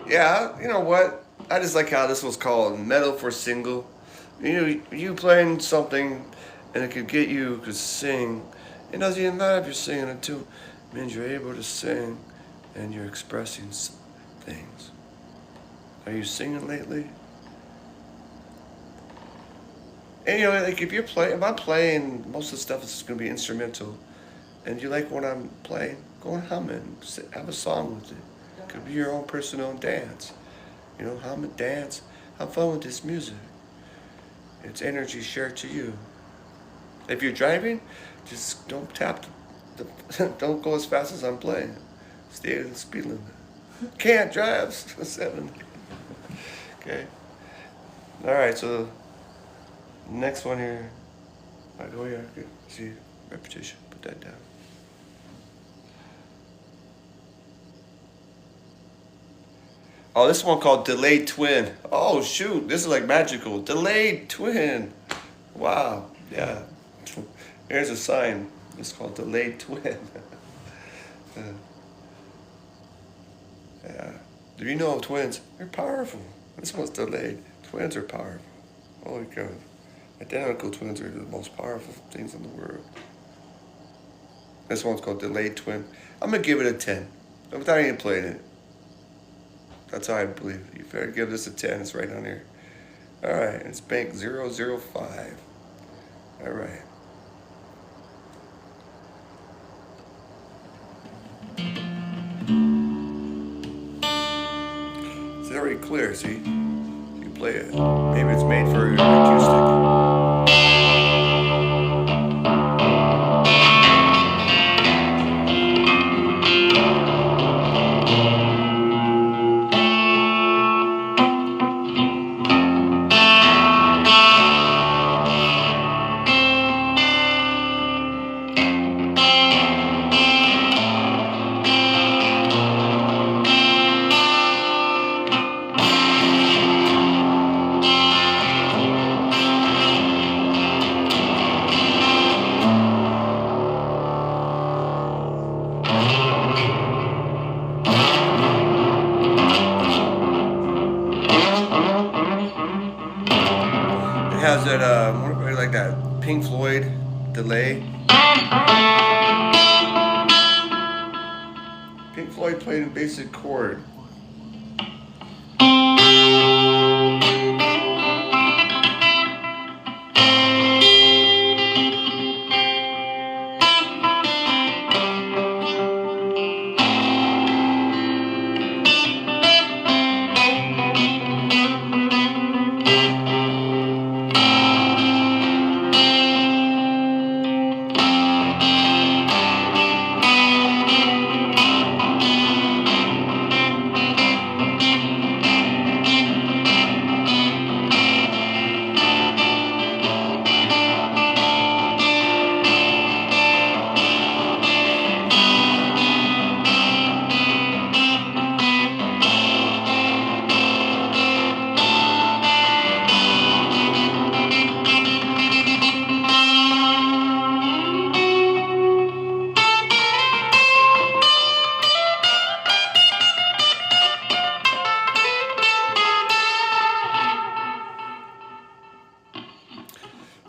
Yeah, you know what? I just like how this was called Metal for Single. You playing something and it could get you to sing. It doesn't even matter if you're singing it too. It means you're able to sing and you're expressing things. Are you singing lately? And like if I'm playing, most of the stuff is going to be instrumental. And you like what I'm playing, go and hum it. Have a song with it. It could be your own personal dance. Hum and dance. Have fun with this music. It's energy shared to you. If you're driving, just don't tap don't go as fast as I'm playing. Stay at the speed limit. Can't drive 7. Okay. All right. So next one here. I go here. Okay. See repetition. Put that down. Oh, this one called Delayed Twin. Oh, shoot. This is like magical. Delayed Twin. Wow. Yeah. Here's a sign. It's called Delayed Twin. Yeah. Do you know twins? They're powerful. This one's delayed. Twins are powerful. Holy cow. Identical twins are the most powerful things in the world. This one's called Delayed Twin. I'm going to give it a 10. Without even playing it. That's how I believe. You better give this a 10. It's right on here. Alright, it's bank 005. Alright. It's already clear, see? You play it. Maybe it's made for acoustic. It has that, what like that Pink Floyd delay. Pink Floyd played in basic chord.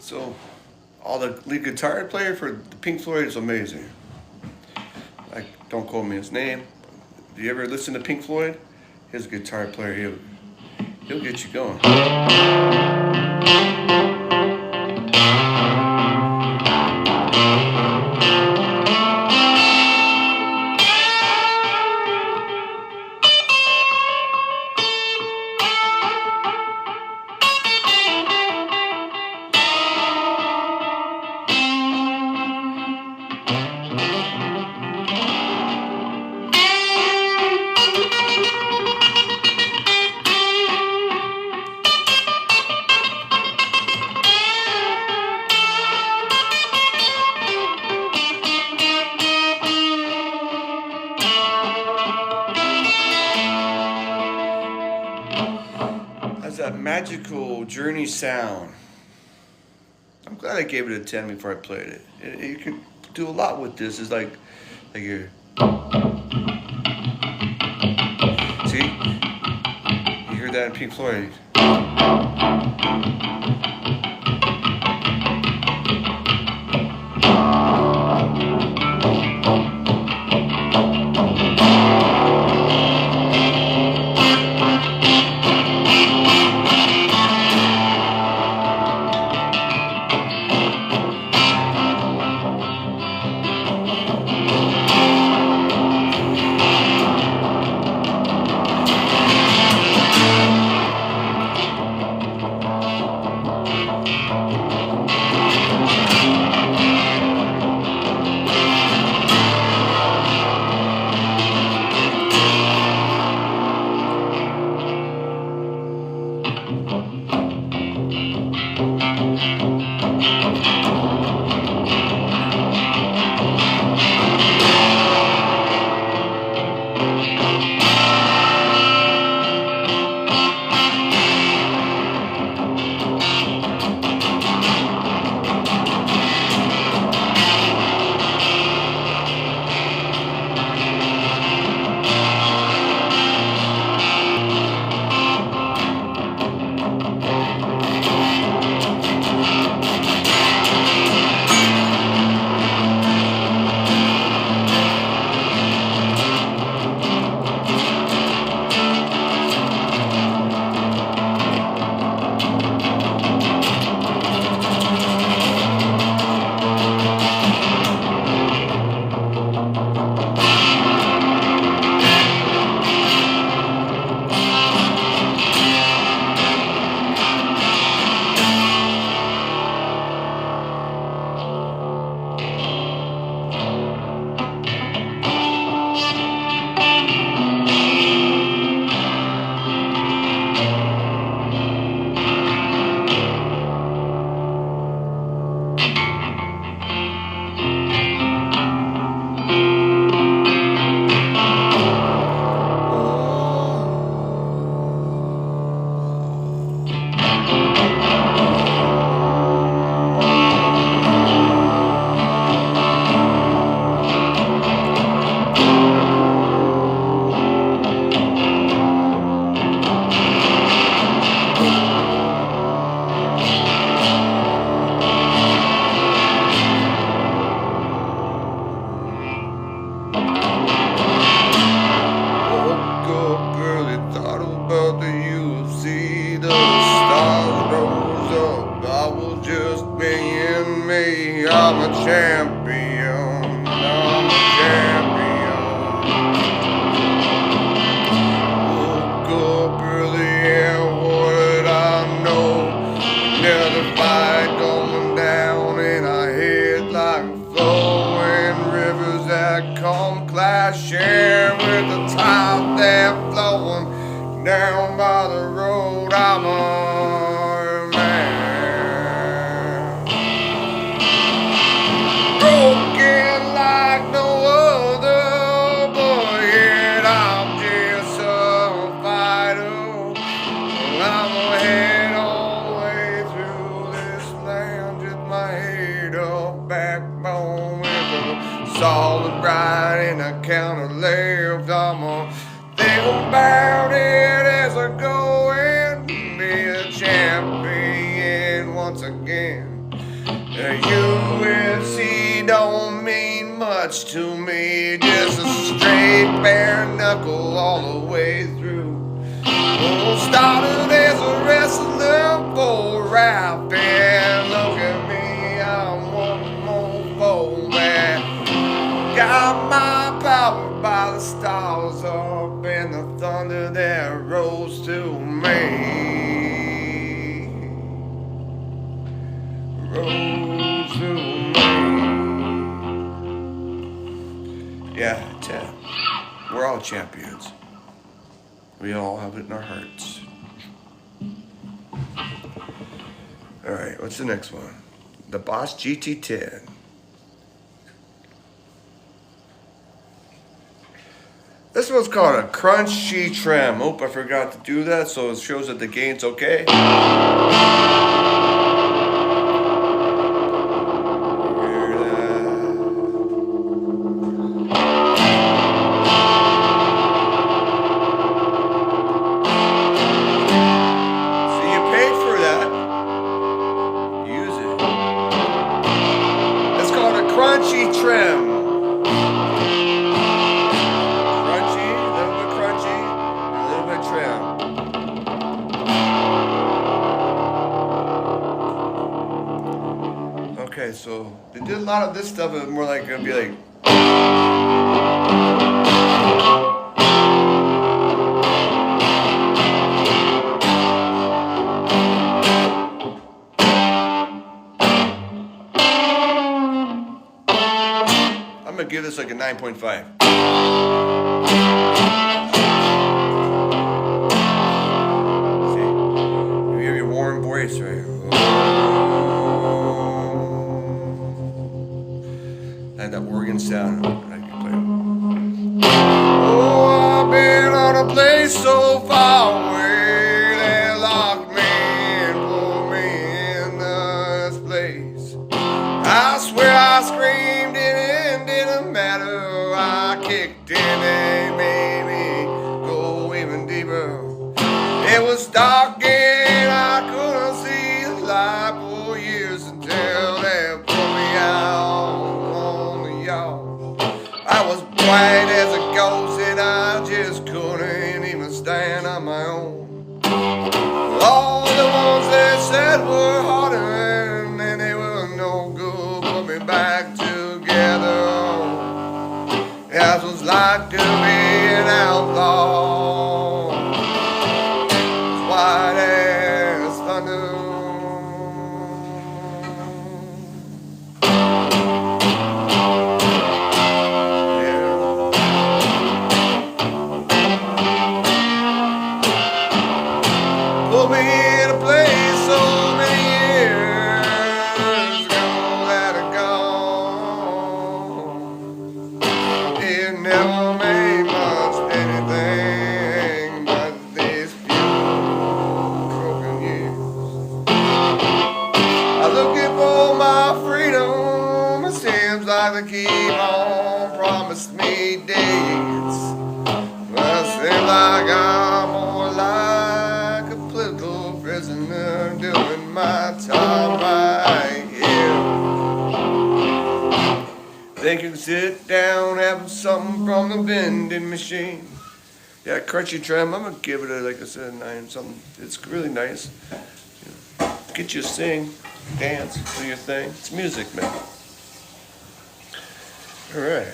So, all the lead guitar player for the Pink Floyd is amazing. Like, don't quote me his name. Do you ever listen to Pink Floyd? His guitar player, he'll get you going. That magical journey sound. I'm glad I gave it a 10 before I played it. You can do a lot with this. It's like you're, see? You hear that in Pink Floyd. but you see the stars rose up. I was just being me. I'm a champion. I'm a champion. Woke up early and what did I know? Another fight going down in our head like flowing rivers that come clashing with the tide that flowing down by the road. I'm a man, broken like no other, but yet I'm just a fighter. I'm a head all the way through this land, just my head up, backbone with a solid right and a counter left. I'm a think about it as I go and be a champion once again. The UFC don't mean much to me, just a straight bare knuckle all the way through. Started as a wrestler for rap, and look at me, I'm one more foe man. Got my power by the stars up and the thunder that rose to me. Rose to me. Yeah, 10. We're all champions. We all have it in our hearts. Alright, what's the next one? The Boss GT-10. This one's called a crunchy trim. Oh, I forgot to do that, so it shows that the gain's okay. Crunchy trim. Crunchy, a little bit crunchy, a little bit trim. Okay, so they did a lot of this stuff, but more like gonna be like. I'm gonna give this like a 9.5. See, you hear your warm voice, right? And that organ sound. I can play. Oh, I've been on a place so far away. They locked me and pulled me in this place. I swear I screamed in it. Didn't matter, I kicked in and made me go even deeper. It was dark and I couldn't see the light for years until they put me out on the yard. I was white as a ghost and I just couldn't even stand on my own. All the ones they said were harder and they were no good, put me back together. As was like to be an outlaw, as white as thunder. Yeah. Put me in a place so many years ago that are gone. It never made much anything but these few broken years. I'm looking for my freedom. It seems like they keep on promising me dates, but it seems like I'm more like a political prisoner doing my time right here. Think you can sit down, have something from the vending machine. Yeah, crunchy trim. I'm gonna give it a, like I said, a 9 something. It's really nice. Get you to sing, dance, do your thing. It's music, man. All right.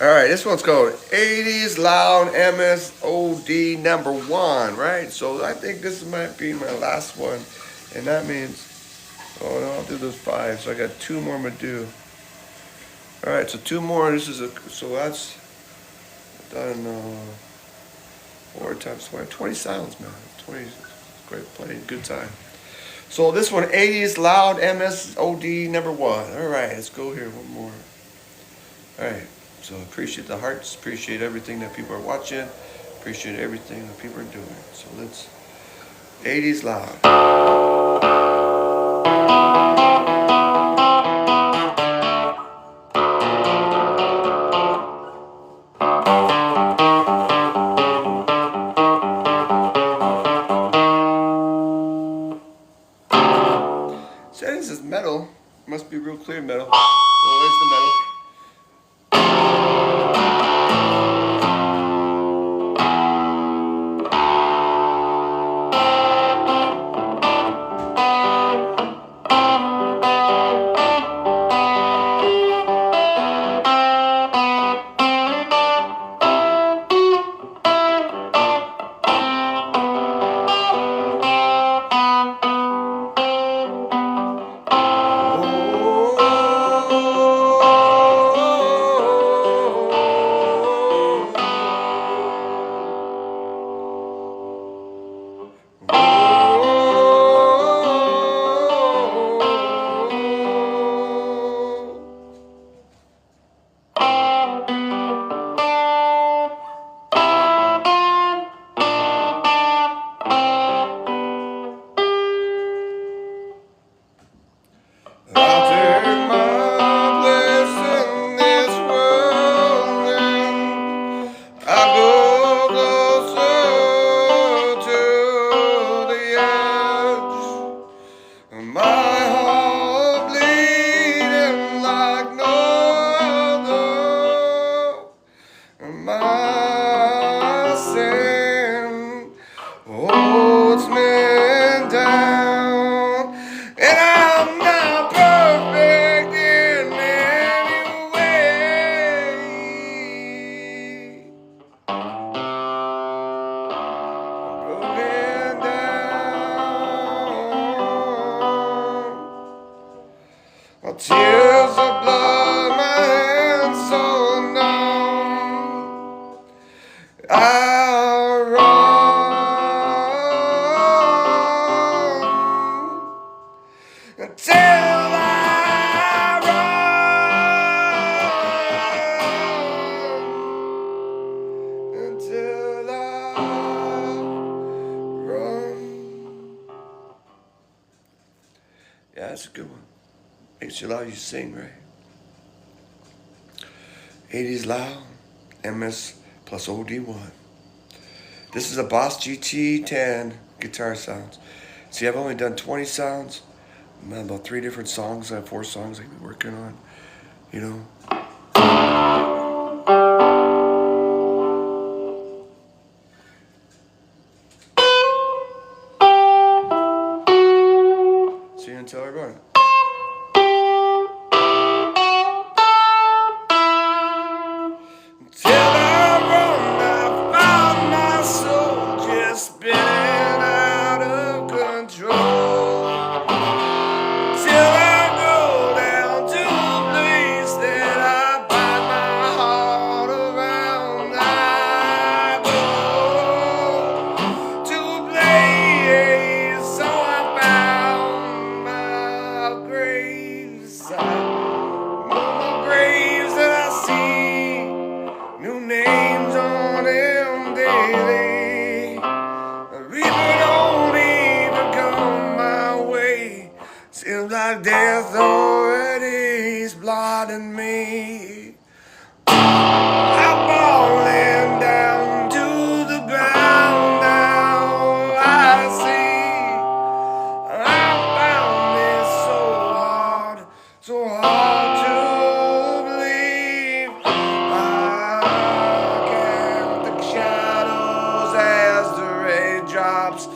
All right, this one's called 80s Loud MSOD #1, right? So I think this might be my last one. And that means, oh no, I'll do those 5. So I got 2 more I'm gonna do. All right, so 2 more. This is so that's done 4 times 20 sounds, man. 20, great, plenty, good time. So this one, 80s Loud MSOD #1. All right, let's go here, one more. All right. So appreciate the hearts, appreciate everything that people are watching, appreciate everything that people are doing. So let's, 80s Loud. So this is metal, must be real clear metal. Oh, there's the metal. Tears of blood, my hands so numb. I run until I run until I run. Yeah, that's a good one. Makes you loud, you sing, right? 80s Loud, MS plus OD1. This is a Boss GT-10 guitar sounds. See, I've only done 20 sounds. I'm on about 3 different songs. I have 4 songs I've been working on, you know. See you until I run. raindrops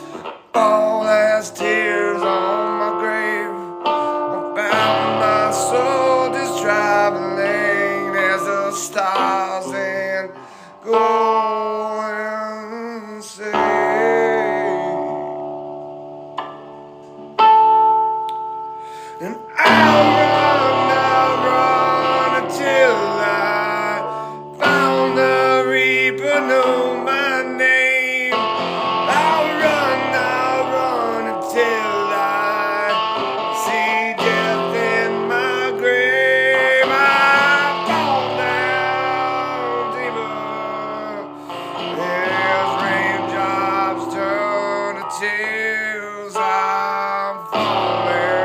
fall as tears on my grave. I found my soul just traveling as the stars and going say. And I'll run until I found the reaper, know my name. I'll run until I see death in my grave. I fall down deeper as raindrops turn to tears. I'm falling.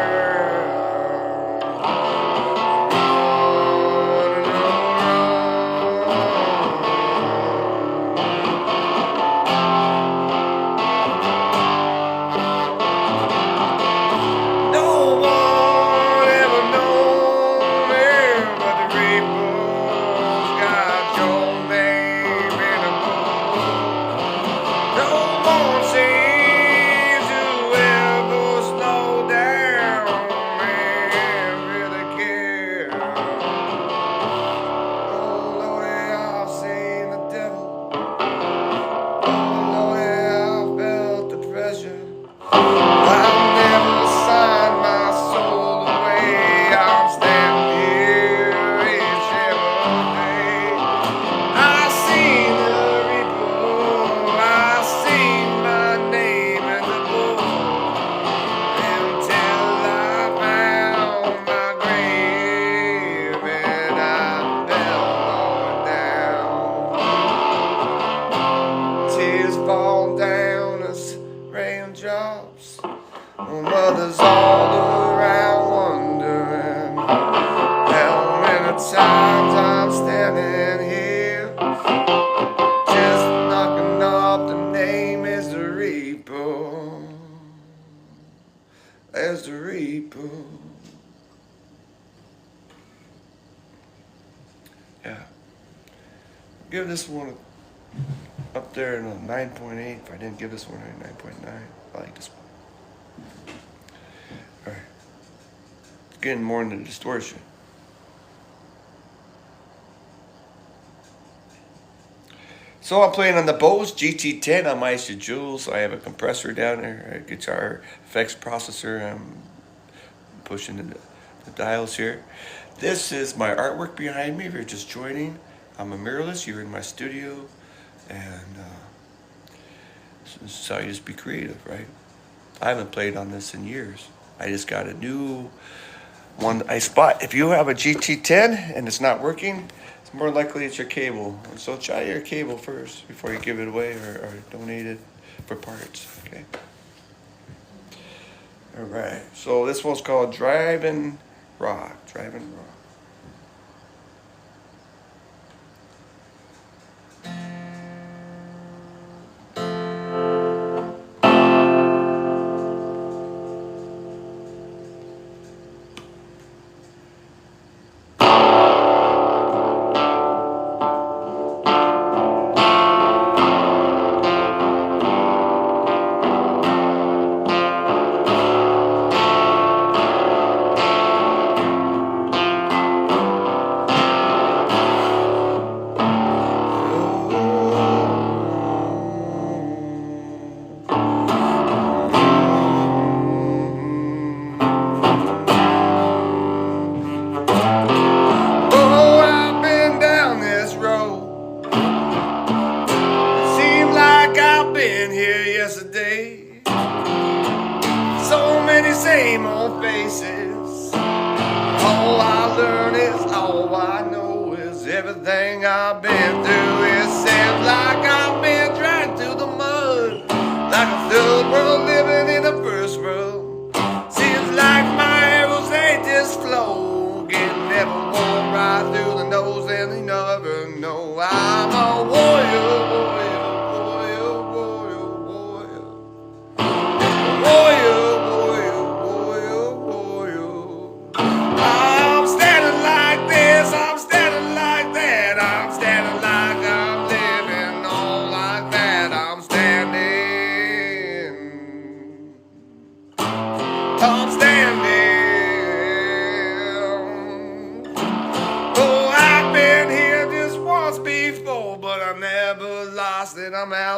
Fall down as raindrops. Mothers all around wondering how many times I'm standing here, just knocking off the name as the reaper, as the reaper. Yeah, give this one up there in a 9.8. If I didn't give this one a 9.9, I like this one. All right, it's getting more into distortion. So I'm playing on the Bose GT-10 on my Isha Jules. I have a compressor down there, a guitar effects processor. I'm pushing the dials here. This is my artwork behind me. If you're just joining, I'm a muralist. You're in my studio. And this is how you just be creative, right? I haven't played on this in years. I just got a new one I spot. If you have a GT-10 and it's not working, it's more likely it's your cable. So try your cable first before you give it away or donate it for parts, okay? All right, so this one's called Driving Rock. Driving Rock. Same old faces. All I learn is, all I know is everything I've been through. It seems like I've been dragged through the mud, like a third world living in the first world. Seems like my arrows, they just flow, getting never warm right through the nose, and you never know I'm a warrior, warrior, warrior, warrior, warrior, warrior. I'm standing like this, I'm standing like that, I'm standing like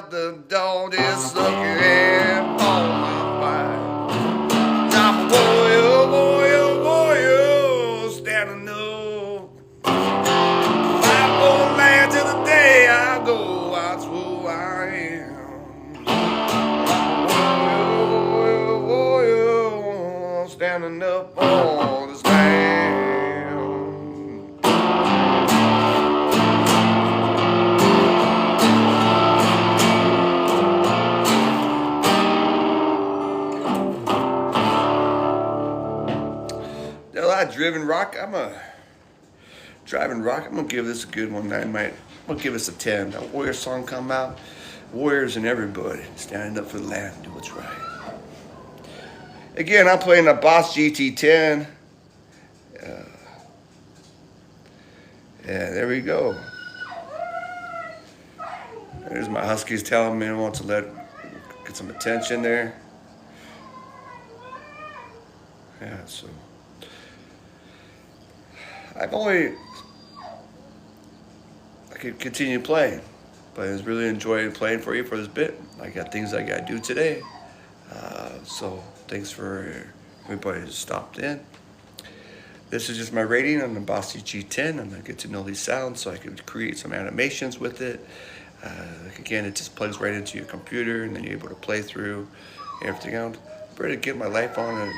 out the door, just looking at all my fire. I'm a warrior, warrior, warrior, standing up. I'm gonna land till the day I go, that's who I am. Warrior, warrior, warrior, standing up on this land. A lot of driven rock. I'm gonna give this a good one. I'm gonna give this a 10. That Warrior song come out. Warriors and everybody standing up for the land, do what's right. Again, I'm playing a Boss GT-10. Yeah, there we go. There's my huskies telling me I want to get some attention there. Yeah, so I could continue playing, but I was really enjoying playing for you for this bit. I got things I got to do today. So thanks for everybody who stopped in. This is just my rating on the Boss G10. I'm gonna get to know these sounds so I can create some animations with it. Again, it just plugs right into your computer, and then you're able to play through everything else. I'm ready to get my life on, and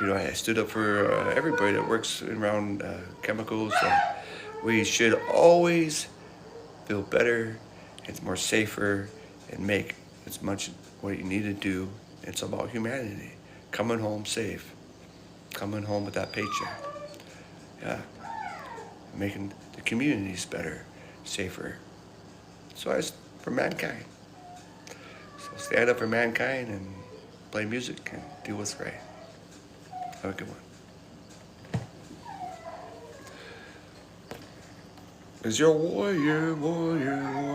you know, I stood up for everybody that works around chemicals. We should always feel better, it's more safer, and make as much what you need to do. It's about humanity, coming home safe, coming home with that paycheck. Yeah, making the communities better, safer. So it's for mankind. So stand up for mankind and play music and do what's right. Have a good one. Is your warrior, warrior, warrior.